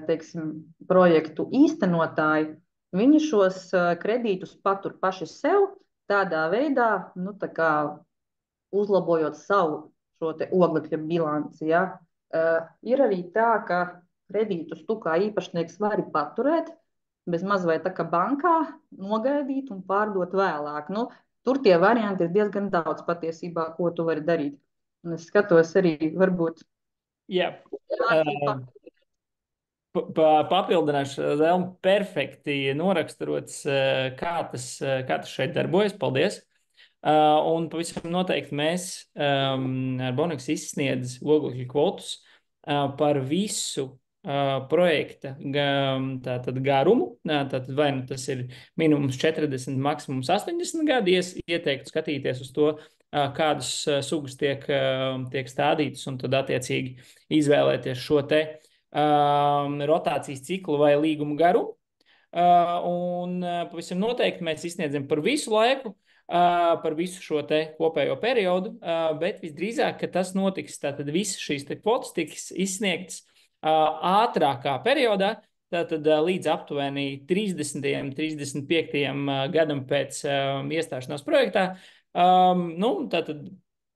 teiksim, projektu īstenotāji, viņi šos kredītus patur paši sev tādā veidā, tā kā uzlabojot savu šo te oglekļa bilanci, ja. Ir arī tā, ka kredītus tu kā īpašnieks vari paturēt, bez maz vai tā kā bankā nogaidīt un pārdot vēlāk. Tur tie varianti ir diezgan daudz patiesībā, ko tu vari darīt. Un es skatos arī, varbūt. Jā. Papildināšu, Zelma, perfekti noraksturots, kā tas šeit darbojas. Paldies! Un pavisam noteikti mēs ar Boniks izsniedz oglekļa kvotus par visu projekta tātad garumu. Tātad vai nu tas ir minimums 40, maksimums 80 gadi. Ieteiktu skatīties uz to, kādas sugas tiek stādītas, un tad attiecīgi izvēlēties šo te rotācijas ciklu vai līgumu garumu. Un pavisam noteikti mēs izsniedzam par visu laiku, par visu šo te kopējo periodu, bet visdrīzāk, ka tas notiks, tātad visas šīs te kvotas tiks izsniegtas ātrākā periodā, tātad līdz aptuveni 30. 35. gadam pēc iestāšanās projektā. Nu, tātad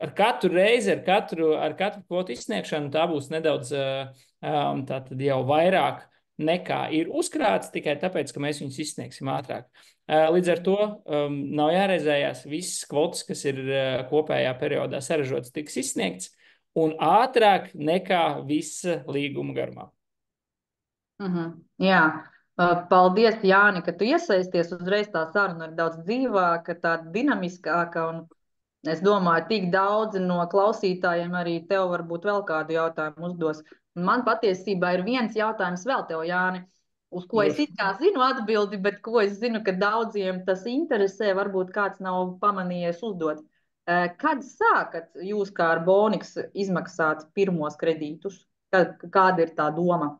ar katru reizi, ar katru kvotu izsniegšanu tā būs nedaudz tātad jau vairāk nekā ir uzkrāts, tikai tāpēc, ka mēs viņus izsniegsim ātrāk. Līdz ar to nav jāreizējās, visas kvotas, kas ir kopējā periodā saražotas, tiks izsniegts un ātrāk nekā visa līguma garumā. Jā, paldies, Jāni, ka tu iesaisties. Uzreiz tā saruna ir daudz dzīvāka, tāda dinamiskāka, un es domāju, tik daudzi no klausītājiem arī tev varbūt vēl kādu jautājumu uzdos. Man patiesībā ir viens jautājums vēl tev, Jāni, uz ko es it kā zinu atbildi, bet ko es zinu, ka daudziem tas interesē, varbūt kāds nav pamanījies uzdot. Kad sākat jūs kā ar Boniks izmaksāt pirmos kredītus? Kāda ir tā doma?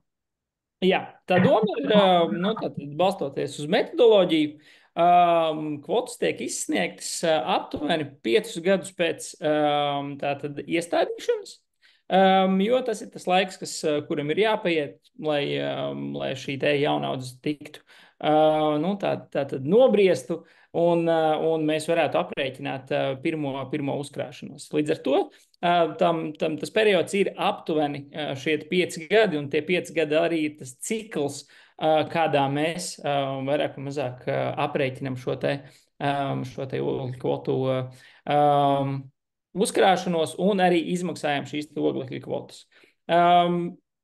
Jā, tā doma ir, nu, tātad, balstoties uz metodoloģiju, kvotas tiek izsniegtas aptuveni 5 gadus pēc tātad iestādīšanas. Jo tas ir tas laiks, kuram ir jāpaiet, lai šī te jaunaudze tiktu tātad nobriestu, un mēs varētu aprēķināt pirmo uzkrāšanos. Līdz ar to tas periods ir aptuveni šie 5 gadi, un tie 5 gadi arī ir tas cikls, kādā mēs vairāk vai mazāk aprēķinam šo te oglekļa kvotu uzkrāšanos un arī izmaksājam šīs oglekļa kvotas.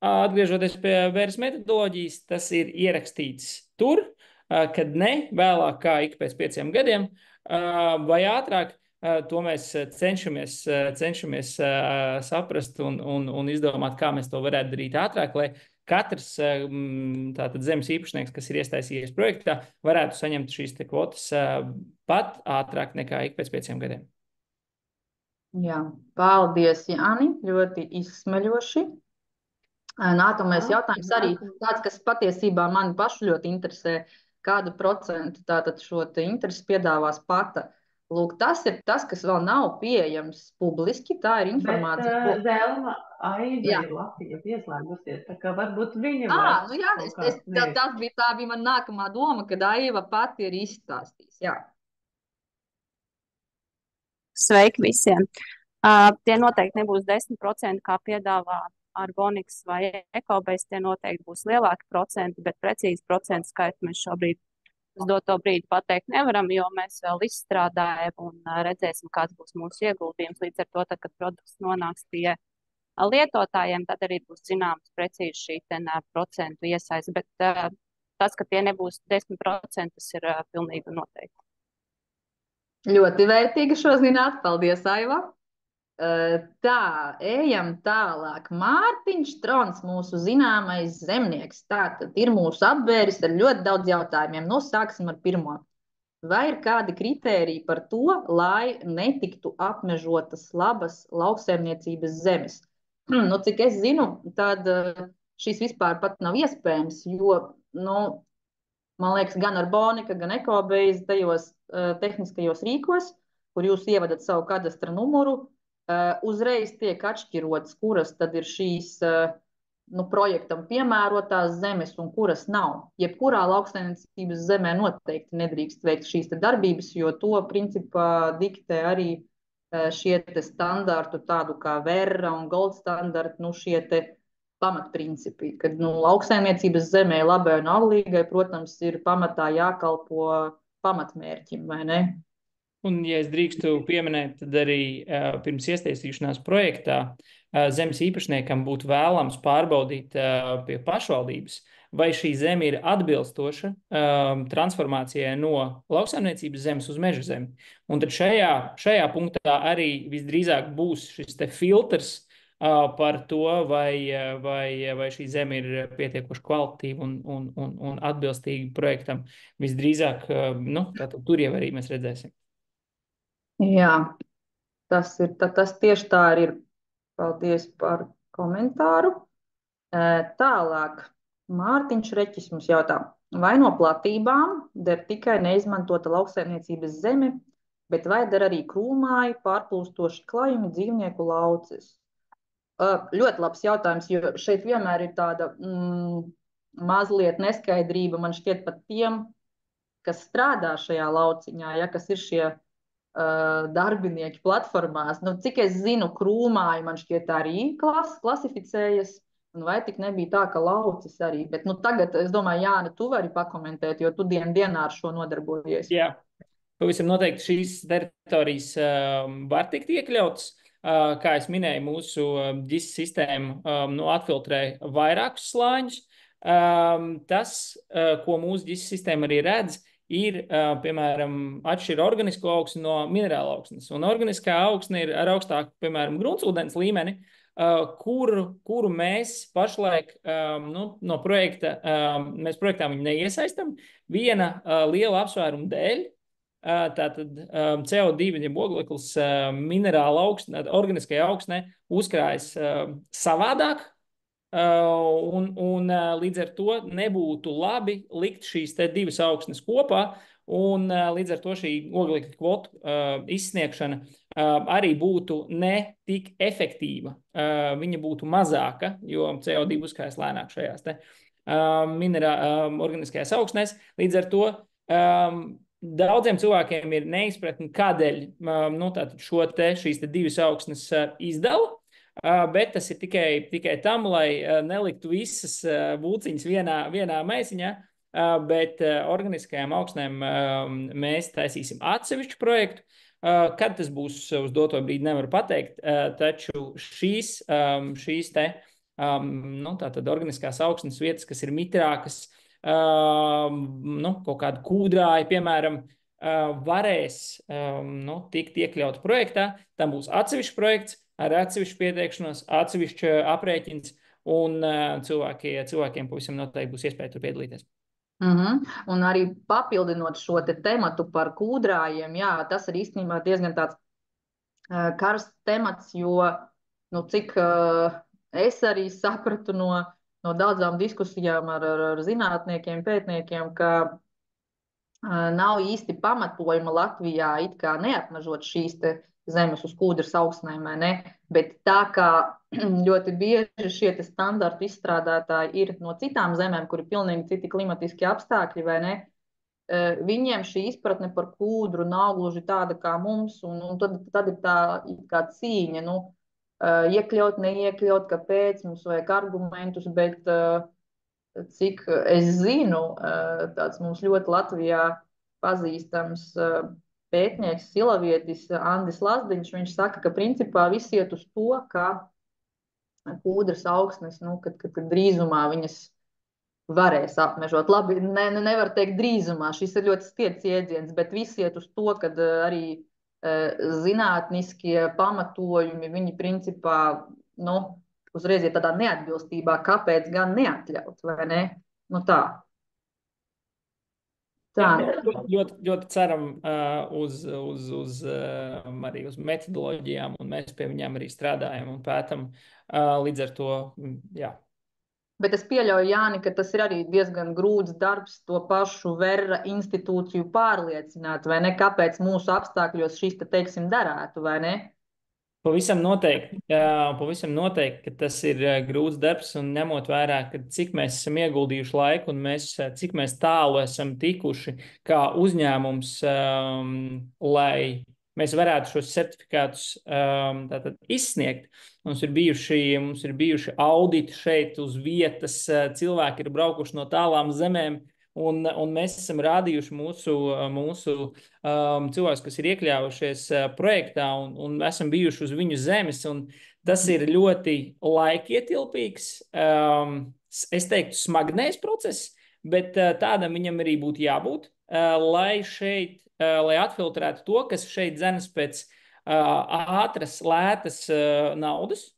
Atgriežoties pie vēras metodoloģijas, tas ir ierakstīts tur, kad ne vēlāk kā ik pēc 5 gadiem vai ātrāk. To mēs cenšamies saprast un izdomāt, kā mēs to varētu darīt ātrāk, lai katrs tātad zemes īpašnieks, kas ir iesaistījies projektā, varētu saņemt šīs te kvotas pat ātrāk nekā ik pēc 5 gadiem. Jā, paldies, Jāni, ļoti izsmeļoši. Nākamais jautājums arī tāds, kas patiesībā mani pašu ļoti interesē, kādu procentu tātad šo te interesi piedāvās pata. Lūk, tas ir tas, kas vēl nav pieejams publiski, tā ir informācija. Bet Zelma Aida ir Latvija pieslēgusies, tā kā varbūt viņa var. Nu jā, tā bija man nākamā doma, kad Aiva pati ir izstāstījis, jā. Sveiki visiem! Tie noteikti nebūs 10%, kā piedāvā Arbonics vai Ekobase, tie noteikti būs lielāki procenti, bet precīzi procentu skaitu mēs šobrīd uz doto brīdi pateikt nevaram, jo mēs vēl izstrādājam un redzēsim, kāds būs mūsu ieguldījums. Līdz ar to, tad, kad produkts nonāks pie lietotājiem, tad arī būs zināms precīzi šī procentu iesaiste, bet tas, ka tie nebūs 10%, tas ir pilnīgi noteikti. Ļoti vērtīgi šo zināt. Paldies, Aiva. Tā, ejam tālāk. Mārtiņš Strons, mūsu zināmais zemnieks. Tātad ir mūsu apbēris ar ļoti daudz jautājumiem. Nu, sāksim ar pirmo. Vai ir kādi kritēriji par to, lai netiktu apmežotas labas lauksaimniecības zemes? Nu, cik es zinu, tad šis vispār pat nav iespējams, jo, nu, man liekas, gan ar Bonika, gan Ekobase tajos tehniskajos rīkos, kur jūs ievadat savu kadastra numuru, uzreiz tiek atšķirotas, kuras tad ir šīs projektam piemērotās zemes un kuras nav. Jebkurā lauksaimniecības zemē noteikti nedrīkst veikt šīs darbības, jo to principā diktē arī šie te standartu tādu kā Verra un Gold standarti, šie te pamatprincipi, kad lauksaimniecības zemē labai un auglīgai, protams, ir pamatā jākalpo pamatmērķim, vai ne? Un, ja es drīkstu pieminēt, tad arī pirms iesaistīšanās projektā zemes īpašniekam būtu vēlams pārbaudīt pie pašvaldības, vai šī zeme ir atbilstoša transformācijai no lauksaimniecības zemes uz meža zemi. Un tad šajā punktā arī visdrīzāk būs šis te filtrs par to, vai šī zeme ir pietiekoši kvalitatīva un atbilstīga projektam. Visdrīzāk, tātad tur jau arī mēs redzēsim. Jā, tas tieši tā arī ir. Paldies par komentāru. Tālāk, Mārtiņš Reķis mums jautā, vai no platībām der tikai neizmantota lauksaimniecības zeme, bet vai der arī krūmāji, pārplūstoši klājumi, dzīvnieku lauces? Ļoti labs jautājums, jo šeit vienmēr ir tāda mazliet neskaidrība man šķiet pat tiem, kas strādā šajā lauciņā, ja, kas ir šie darbinieki platformās. Nu, cik es zinu, krūmāji man šķiet arī klasificējas, un vai tik nebija tā, ka laucis arī. Bet nu, tagad, es domāju, Jāni, tu vari pakomentēt, jo tu dienā ar šo nodarbojies. Jā, pavisam noteikti šīs teritorijas var tikt iekļautas. Kā es minēju, mūsu GIS sistēma atfiltrē vairākus slāņus. Tas, ko mūsu GIS sistēma arī redz, ir, piemēram, atšķir organisko augsni no minerāla augsnes. Un organiskā augsne ir ar augstāku, piemēram, gruntsūdens līmeni, kuru mēs pašlaik no projekta, mēs projektā viņu neiesaistam. Viena liela apsvēruma dēļ, tātad CO2, ja ogleklis minerāla augsne, organiskajā augsnē uzkrājas savādāk, un līdz ar to nebūtu labi likt šīs te divas augsnes kopā, un līdz ar to šī oglekļa kvotu izsniegšana arī būtu ne tik efektīva. Viņa būtu mazāka, jo CO2 uzkrājas lēnāk šajās te organiskajās augsnēs. Līdz ar to daudziem cilvēkiem ir neizpratni, kādēļ šīs te divas augsnes izdala. Bet tas ir tikai tam, lai neliktu visas būciņas vienā maisiņā, bet organiskajām augsnēm mēs taisīsim atsevišķu projektu. Kad tas būs uz doto brīdi, nevaru pateikt, taču šīs te tātad organiskās augsnes vietas, kas ir mitrākas, kaut kādu kūdrāju, piemēram, varēs tikt iekļaut projektā. Tam būs atsevišķs projekts, ar atsevišķu pieteikšanos, atsevišķu aprēķins, un cilvēkiem pavisam noteikti būs iespēja tur piedalīties. Un arī papildinot šo te tematu par kūdrājiem, jā, tas ir īstenībā diezgan tāds karsts temats, jo, cik es arī sapratu no daudzām diskusijām ar zinātniekiem, pētniekiem, ka nav īsti pamatojuma Latvijā it kā neapmežot šīs te zemes uz kūdras augsnēm, vai ne? Bet tā kā ļoti bieži šie standartu izstrādātāji ir no citām zemēm, kur ir pilnīgi citi klimatiski apstākļi, vai ne? Viņiem šī izpratne par kūdru nav gluži tāda kā mums, un tad ir tā kā cīņa, iekļaut, neiekļaut, kāpēc, mums vajag argumentus, bet cik es zinu, tāds mums ļoti Latvijā pazīstams pētnieks, silavietis Andis Lazdiņš, viņš saka, ka principā viss iet uz to, ka kūdras augsnes, kad drīzumā viņas varēs apmežot. Labi, nevar teikt drīzumā, šis ir ļoti stiets iedziens, bet viss iet uz to, kad arī zinātniskie pamatojumi, viņi principā, uzreiz ir tādā neatbilstībā, kāpēc gan neatļaut, vai ne? Tā. Ļoti ceram arī uz metodoloģijām, un mēs pie viņām arī strādājam un pētam. Līdz ar to, jā. Bet es pieļauju, Jāni, ka tas ir arī diezgan grūts darbs to pašu Verra institūciju pārliecināt, vai ne? Kāpēc mūsu apstākļos šis te, teiksim, darētu, vai ne? Pavisam noteikti, ka tas ir grūts darbs, un ņemot vērā, cik mēs esam ieguldījuši laiku un cik mēs tālu esam tikuši kā uzņēmums, lai mēs varētu šos certifikātus izsniegt. Mums ir bijuši auditi šeit uz vietas, cilvēki ir braukuši no tālām zemēm, un mēs esam rādījuši mūsu cilvēkus, kas ir iekļāvušies projektā, un esam bijuši uz viņu zemes, un tas ir ļoti laikietilpīgs, es teiktu, smagnējs process, bet tādam viņam arī būtu jābūt, lai atfiltrētu to, kas šeit dzenas pēc ātras, lētas naudas,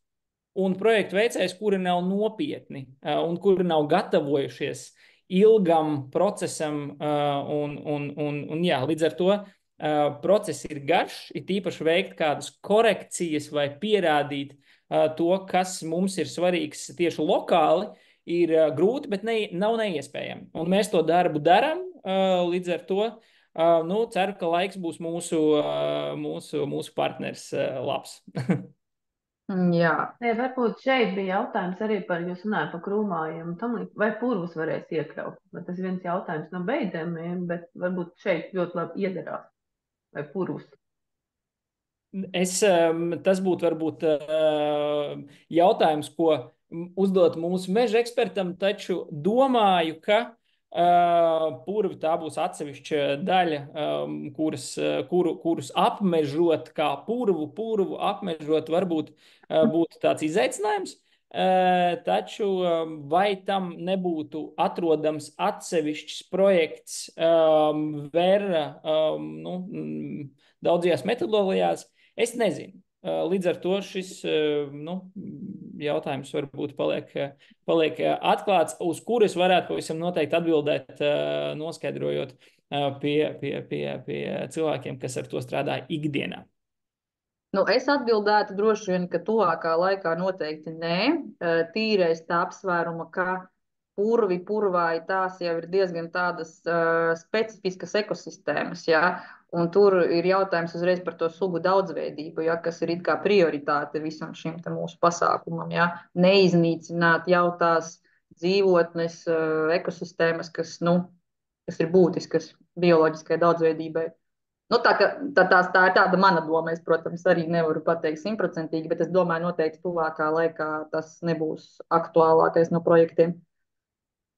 un projektu veicējs, kuri nav nopietni un kuri nav gatavojušies ilgam procesam, un jā, līdz ar to process ir garš, ir tīpaši veikt kādas korekcijas vai pierādīt to, kas mums ir svarīgs tieši lokāli, ir grūti, bet nav neiespējami. Un mēs to darbu daram, līdz ar to ceru, ka laiks būs mūsu partners labs. Jā. Nē, varbūt šeit bija jautājums arī par, jūs runājat par krūmājiem, vai purvus varēs iekļaut. Tas ir viens jautājums no beidzamiem, bet varbūt šeit ļoti labi iederās. Vai purvus. Tas būtu varbūt jautājums, ko uzdot mūsu meža ekspertam, taču domāju, ka purvi tā būs atsevišķa daļa, kurus apmežot kā purvu apmežot varbūt būtu tāds izaicinājums. Taču vai tam nebūtu atrodams atsevišķs projekts Verra daudzajās metodoloģijās? Es nezinu. Līdz ar to šis jautājums varbūt paliek atklāts, uz kuru es varētu pavisam noteikti atbildēt, noskaidrojot pie cilvēkiem, kas ar to strādā ikdienā. Es atbildētu droši vien, ka tuvākā laikā noteikti nē. Tīrais tā apsvēruma, ka purvai tās jau ir diezgan tādas specifiskas ekosistēmas, ja? Un tur ir jautājums uzreiz par to sugu daudzveidību, ja? Kas ir it kā prioritāte visam šim mūsu pasākumam, ja? Neiznīcināt jau tās dzīvotnes, ekosistēmas, kas ir būtiskas bioloģiskai daudzveidībai. Tā ir tāda mana doma. Es, protams, arī nevaru pateikt 100%, bet es domāju, noteikti tuvākā laikā tas nebūs aktuālākais no projektiem.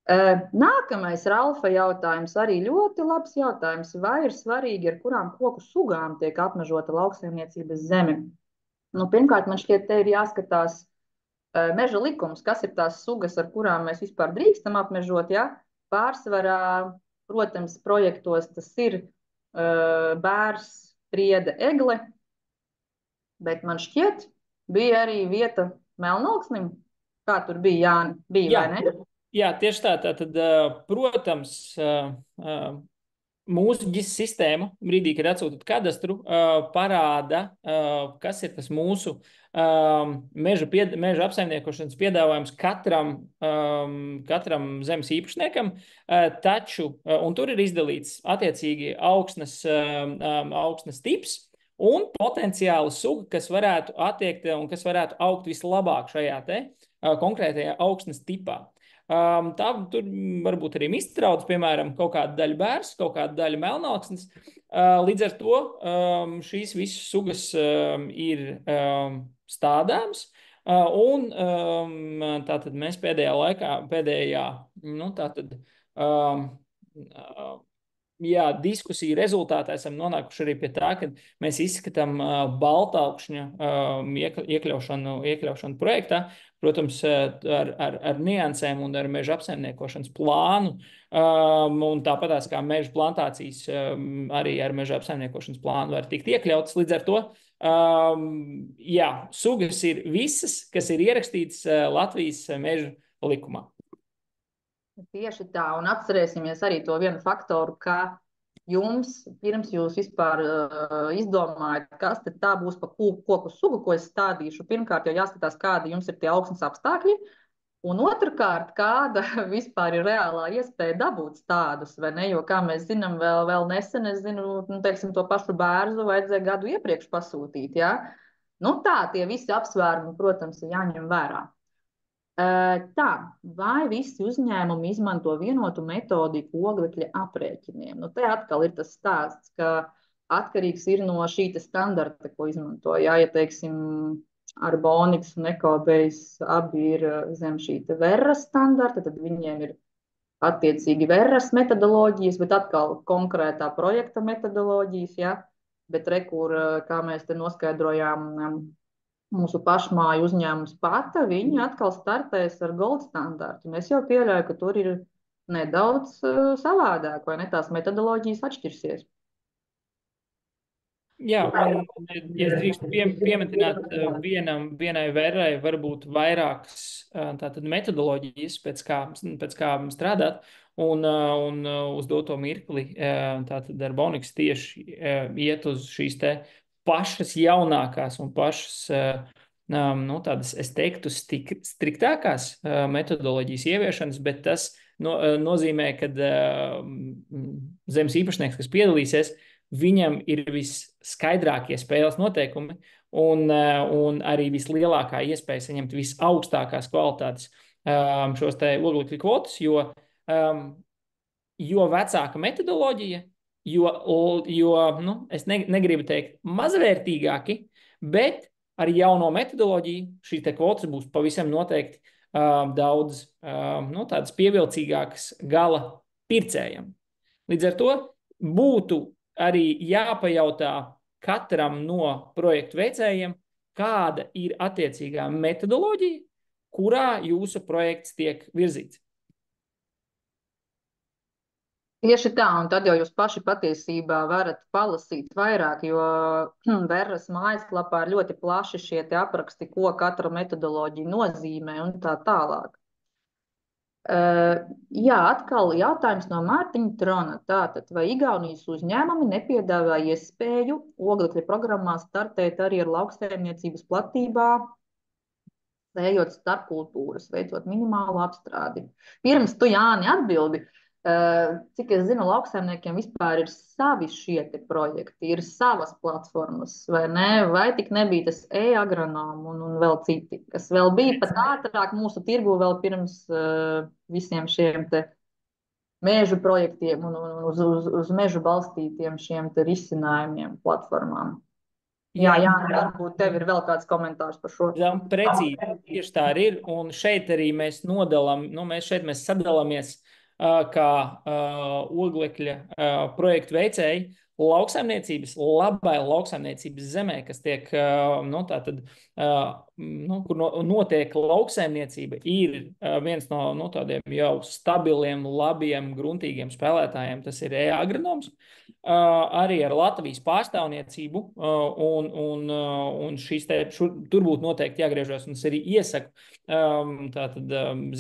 Nākamais Ralfa jautājums, arī ļoti labs jautājums. Vai ir svarīgi, ar kurām koku sugām tiek apmežota lauksaimniecības zeme? Pirmkārt, man šķiet, te ir jāskatās meža likums, kas ir tās sugas, ar kurām mēs vispār drīkstam apmežot. Ja? Pārsvarā, protams, projektos tas ir bērs, priede, egle, bet man šķiet, bija arī vieta melnauksnim. Kā tur bija, Jāni? Bija, vai ne? Jā, tieši tā. Tad, protams, mūsu GIS sistēma, brīdī, kad atsūtat kadastru, parāda, kas ir tas mūsu meža apsaimniekošanas piedāvājums katram zemes īpašniekam, taču, un tur ir izdalīts attiecīgi augsnes tips un potenciāla suga, kas varētu attiekt un kas varētu augt vislabāk šajā konkrētajā augsnes tipā. Tur varbūt arī mistrauds, piemēram, kaut kāda daļa bērs, kaut kāda daļa melnauksnes. Līdz ar to šīs visas sugas ir stādāmas, un tātad mēs diskusiju rezultātā esam nonākuši arī pie tā, ka mēs izskatām baltaukšņa iekļaušanu projektā, protams, ar niansēm un ar meža apsaimniekošanas plānu, un tāpatās kā meža plantācijas arī ar meža apsaimniekošanas plānu var tikt iekļautas. Līdz ar to, sugas ir visas, kas ir ierakstītas Latvijas meža likumā. Tieši tā, un atcerēsimies arī to vienu faktoru, ka jums, pirms jūs vispār izdomājat, kas tad tā būs pa koku sugu, ko es stādīšu, pirmkārt jau jāskatās, kādi jums ir tie augsnes apstākļi, un otrkārt, kāda vispār ir reālā iespēja dabūt stādus, vai ne, jo, kā mēs zinām, vēl nesen, es zinu, teiksim, to pašu bērzu vajadzēja gadu iepriekš pasūtīt, ja? Tie visi apsvērumi, protams, ir jāņem vērā. Vai visi uzņēmumi izmanto vienotu metodiku oglekļa aprēķiniem? Te atkal ir tas stāsts, ka atkarīgs ir no šī standarta, ko izmanto. Ja teiksim, Arbonics un Ekobejs abi ir zem šī Verra standarta, tad viņiem ir attiecīgi Verras metodoloģijas, bet atkal konkrētā projekta metodoloģijas, ja? Bet rekur, kā mēs te noskaidrojām, mūsu pašmāju uzņēmums Pata, viņi atkal startēs ar gold standartu. Es jau pieļauju, ka tur ir nedaudz savādāk, vai ne, tās metodoloģijas atšķirsies. Jā, un, ja es drīkstu piemetināt vienai Verrai varbūt vairākas tātad metodoloģijas, pēc kā strādāt, un uz doto mirkli tātad Arbonics tieši iet uz šīs te pašas jaunākās un pašas, tādas, es teiktu, striktākās metodoloģijas ieviešanas, bet tas nozīmē, ka zemes īpašnieks, kas piedalīsies, viņam ir visskaidrākie spēles noteikumi, un arī vislielākā iespēja saņemt visaugstākās kvalitātes šos te oglekļa kvotus, jo vecāka metodoloģija, jo es negribu teikt mazvērtīgāki, bet ar jauno metodoloģiju šīs te kvotas būs pavisam noteikti daudz tādas pievilcīgākas gala pircējiem. Līdz ar to būtu arī jāpajautā katram no projektu veicējiem, kāda ir attiecīgā metodoloģija, kurā jūsu projekts tiek virzīts. Tieši tā, un tad jau jūs paši patiesībā varat palasīt vairāk, jo Verras mājaslapā ir ļoti plaši šie te apraksti, ko katra metodoloģija nozīmē un tā tālāk. Jā, atkal jautājums no Mārtiņa Trona. Tātad, vai Igaunijas uzņēmumi nepiedāvā iespēju oglekļa programmā startēt arī ar lauksaimniecības platībā, sējot starpkultūras, veicot minimālu apstrādi? Pirms tu, Jāni, atbildi, cik es zinu, lauksaimniekiem vispār ir savi šie te projekti, ir savas platformas, vai ne? Vai tik nebija tas e-agronomu un vēl citi, kas vēl bija pat ātrāk mūsu tirgu vēl pirms visiem šiem te mežu projektiem un uz mežu balstītiem šiem te risinājumiem, platformām. Jā, varbūt tev ir vēl kāds komentārs par šo. Precīzi, tieši tā arī ir, un šeit arī mēs nodalām, mēs sadalāmies kā oglekļa projektu veicēji lauksaimniecības, labai lauksaimniecības zemē, kas tiek, kur notiek lauksaimniecība, ir viens no tādiem jau stabiliem, labiem, gruntīgiem spēlētājiem, tas ir e-agronoms, arī ar Latvijas pārstāvniecību, un tur būtu noteikti jāgriežas, un es arī iesaku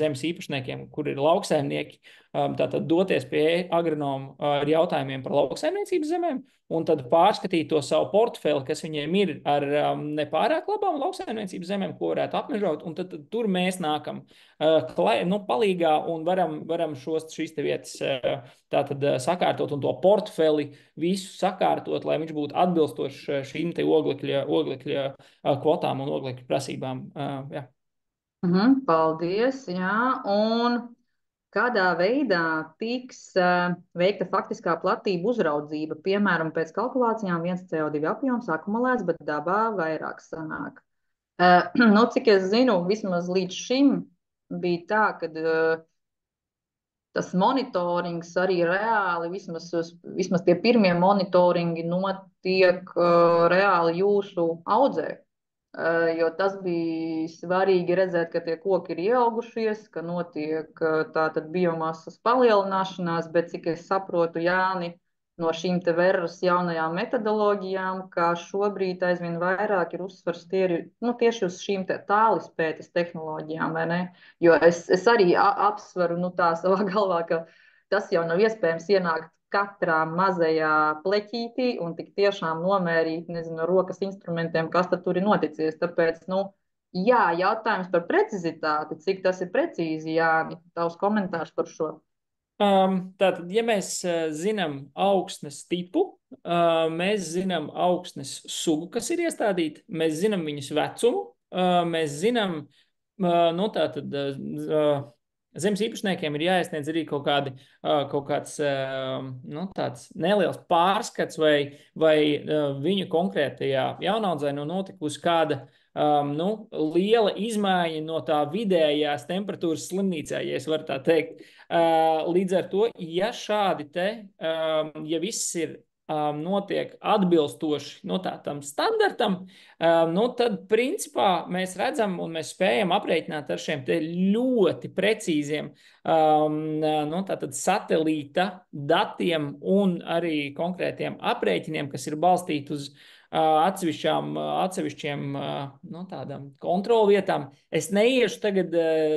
zemes īpašniekiem, kur ir lauksaimnieki, tātad doties pie agronomu ar jautājumiem par lauksaimniecības zemēm, un tad pārskatīt to savu portfeli, kas viņiem ir ar nepārāk labām lauksaimniecības zemēm, ko varētu apmežot, un tad tur mēs nākam palīgā un varam šīs te vietas tātad sakārtot un to portfeli visu sakārtot, lai viņš būtu atbilstošs šīm te oglekļa kvotām un oglekļa prasībām. Jā. Paldies, jā, un kādā veidā tiks veikta faktiskā platība uzraudzība, piemēram, pēc kalkulācijām 1 CO2 apjoms akumulēts, bet dabā vairāk sanāk. Cik es zinu, vismaz līdz šim bija tā, ka tas monitorings arī reāli, vismaz tie pirmie monitoringi notiek reāli jūsu audzē. Jo tas bija svarīgi redzēt, ka tie koki ir ieaugušies, ka notiek tātad biomasas palielināšanās, bet cik es saprotu, Jāni, no šīm te Verras jaunajām metodoloģijām, kā šobrīd aizvien vairāk ir uzsvars tieši uz šīm te tālispētes tehnoloģijām, vai ne? Jo es arī apsveru tā savā galvā, ka tas jau nav iespējams ienākt katrā mazajā pleķītī un tik tiešām nomērīt, nezinu, rokas instrumentiem, kas tad tur ir noticies. Tāpēc, jā, jautājums par precizitāti, cik tas ir precīzi, Jāni, tavs komentārs par šo? Tātad, ja mēs zinām augsnes tipu, mēs zinām augsnes sugu, kas ir iestādīta, mēs zinām viņas vecumu, mēs zinām, zemes īpašniekiem ir jāiesniedz arī kaut kāds tāds neliels pārskats vai viņu konkrētajā jaunaudzē notikusi kāda liela izmaiņa no tā vidējās temperatūras slimnīcā, ja es varu tā teikt. Līdz ar to, ja šādi ja viss ir notiek atbilstoši tam standartam, tad principā mēs redzam un mēs spējam aprēķināt ar šiem te ļoti precīziem satelīta datiem un arī konkrētiem aprēķiniem, kas ir balstīti uz atsevišķiem tādām kontrolvietām. Es neiešu tagad,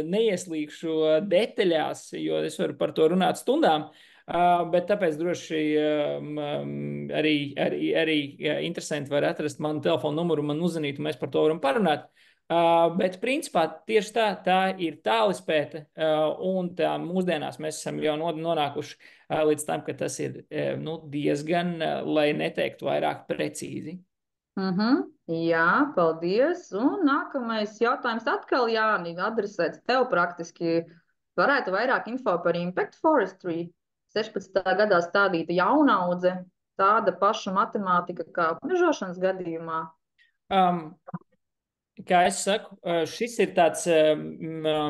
neieslīgšu detaļās, jo es varu par to runāt stundām, bet tāpēc droši arī interesanti var atrast manu telefonu numuru, man uzzvanīt, un mēs par to varam parunāt. Bet principā tieši tā ir tālispēte, un mūsdienās mēs esam jau nonākuši līdz tam, ka tas ir diezgan, lai neteiktu vairāk precīzi. Jā, paldies. Un nākamais jautājums atkal, Jāni, adresēts tev praktiski. Varētu vairāk info par Impact Forestry. 16. gadā stādīta jaunaudze, tāda paša matemātika kā apmežošanas gadījumā. Um, Kā es saku, šis ir tāds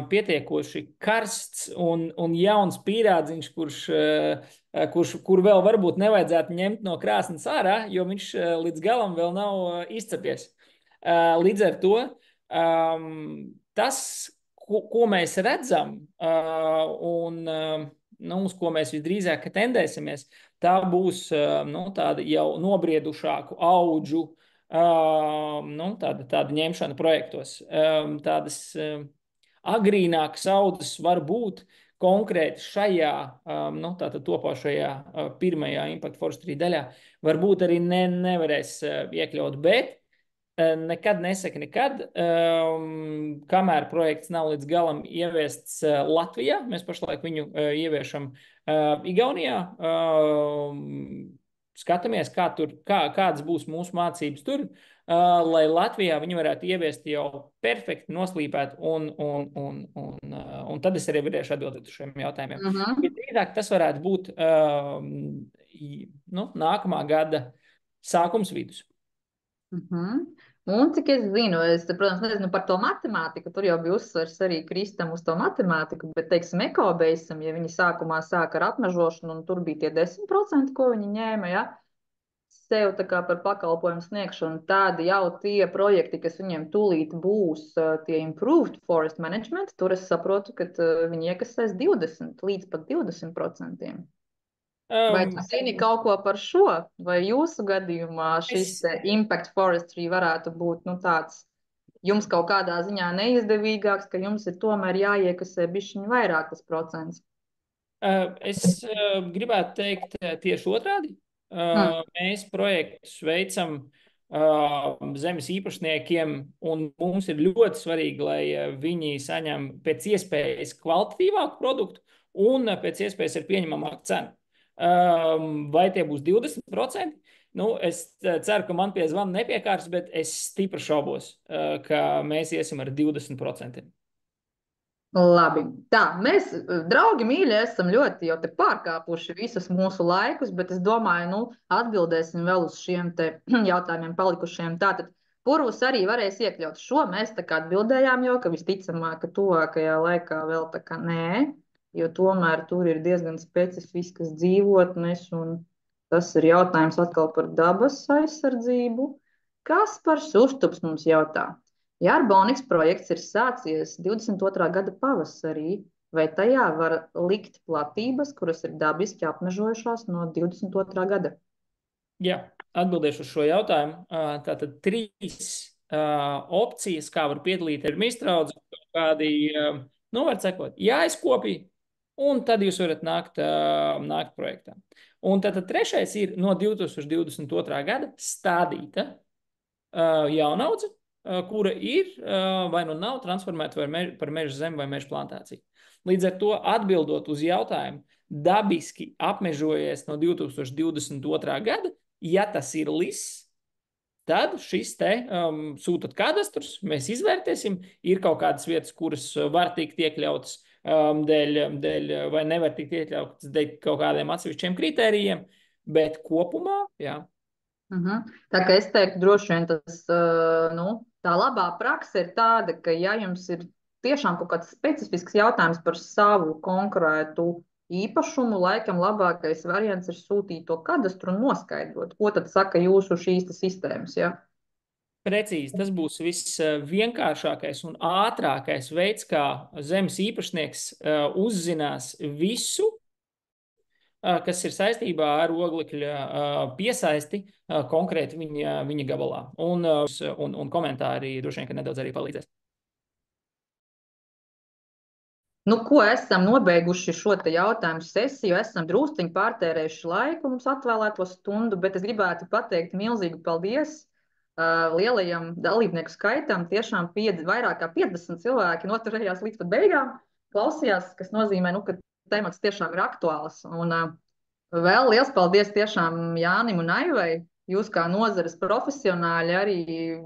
pietiekoši karsts un jauns pīrādziņš, kur vēl varbūt nevajadzētu ņemt no krāsnes ārā, jo viņš līdz galam vēl nav izcepies. Līdz ar to tas, ko mēs redzam un uz ko mēs visdrīzāk tendēsimies, tā būs tāda jau nobriedušāku audžu tāda ņemšana projektos. Tādas agrīnākas audzes var būt konkrēti šajā topošajā pirmajā Impact Forestry daļā. Varbūt arī nevarēs iekļaut, bet nekad nesaka nekad, kamēr projekts nav līdz galam ieviests Latvijā. Mēs pašlaik viņu ieviešam Igaunijā. Skatāmies, kādas būs mūsu mācības tur, lai Latvijā viņi varētu ieviest jau perfekti noslīpēt, un tad es arī varēšu atbildēt uz šiem jautājumiem. Drīzāk tas varētu būt nākamā gada sākums vidus. Un cik es zinu, protams, nezinu par to matemātiku, tur jau bija uzsvers arī Kristam uz to matemātiku, bet, teiksim, ekobeisam, ja viņi sākumā sāka ar apmežošanu, un tur bija tie 10%, ko viņi ņēma, ja, sev tā kā par pakalpojumu sniegšanu, tādi jau tie projekti, kas viņiem tūlīt būs tie improved forest management, tur es saprotu, ka viņi iekasēs 20 līdz pat 20%. Vai tu zini kaut ko par šo? Vai jūsu gadījumā šis Impact Forestry varētu būt tāds jums kaut kādā ziņā neizdevīgāks, ka jums ir tomēr jāiekasē bišķiņ vairāk tas procents? Es gribētu teikt tieši otrādi. Mēs projektus veicam zemes īpašniekiem, un mums ir ļoti svarīgi, lai viņi saņem pēc iespējas kvalitatīvāku produktu un pēc iespējas ar pieņemamāku cenu. Vai tie būs 20%? Es ceru, ka man pie zvana nepiekārs, bet es stipri šaubos, ka mēs iesim ar 20%. Labi. Tā, mēs, draugi mīļi, esam ļoti jau te pārkāpuši visus mūsu laikus, bet es domāju, atbildēsim vēl uz šiem te jautājumiem palikušiem. Tātad, purvus arī varēs iekļaut šo. Mēs tā kā atbildējām jau, ka visticamāk, ka tuvākajā laikā vēl tā kā nē, jo tomēr tur ir diezgan specifiskas dzīvotnes, un tas ir jautājums atkal par dabas aizsardzību. Kaspars Uztups mums jautā. Ja Arbonics projekts ir sācies 22. gada pavasarī, vai tajā var likt platības, kuras ir dabiski apmežojušās no 22. gada? Jā, atbildēšu uz šo jautājumu. Tātad 3 opcijas, kā var piedalīt ar iztraudzi, kādi, var sekot, jāizkopī, un tad jūs varat nākt projektā. Un tātad 3. ir no 2022. gada stādīta jaunaudze, kura ir vai nav transformēta par meža zemi vai meža plantāciju. Līdz ar to atbildot uz jautājumu, dabiski apmežojies no 2022. gada, ja tas ir liss, tad šis te sūtat kadastrus, mēs izvērtēsim, ir kaut kādas vietas, kuras var tikt iekļautas dēļ vai nevar tikt iekļautas dēļ kaut kādiem atsevišķiem kritērijiem, bet kopumā, jā. Tā kā es teiktu, droši vien tas, tā labā praksa ir tāda, ka ja jums ir tiešām kaut kāds specifisks jautājums par savu konkrētu īpašumu, laikam labākais variants ir sūtīt to kadastru un noskaidrot, ko tad saka jūsu šīs sistēmas, ja? Precīzi, tas būs visvienkāršākais un ātrākais veids, kā zemes īpašnieks uzzinās visu, kas ir saistībā ar oglekļa piesaisti konkrēti viņa gabalā. Un komentāri droši vien, ka nedaudz arī palīdzēs. Ko esam nobeiguši šo te jautājumu sesiju, esam drusciņi pārtērējuši laiku mums atvēlēto stundu, bet es gribētu pateikt milzīgu paldies lielajam dalībnieku skaitam. Tiešām vairāk kā 50 cilvēki noturējās līdz pat beigām, klausījās, kas nozīmē, ka temats tiešām ir aktuāls. Un vēl liels paldies tiešām Jānim un Aivai jūs kā nozares profesionāļi arī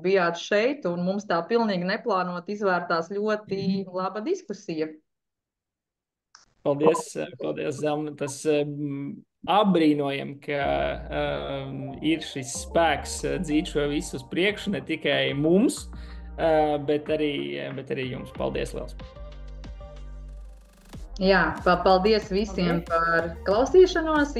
bijāt šeit, un mums tā pilnīgi neplānot izvērtās ļoti laba diskusija. Paldies, Zelma. Tas apbrīnojam, ka ir šis spēks dzīt šo visu uz priekšu, ne tikai mums, bet arī jums. Paldies liels! Jā, paldies visiem par klausīšanos!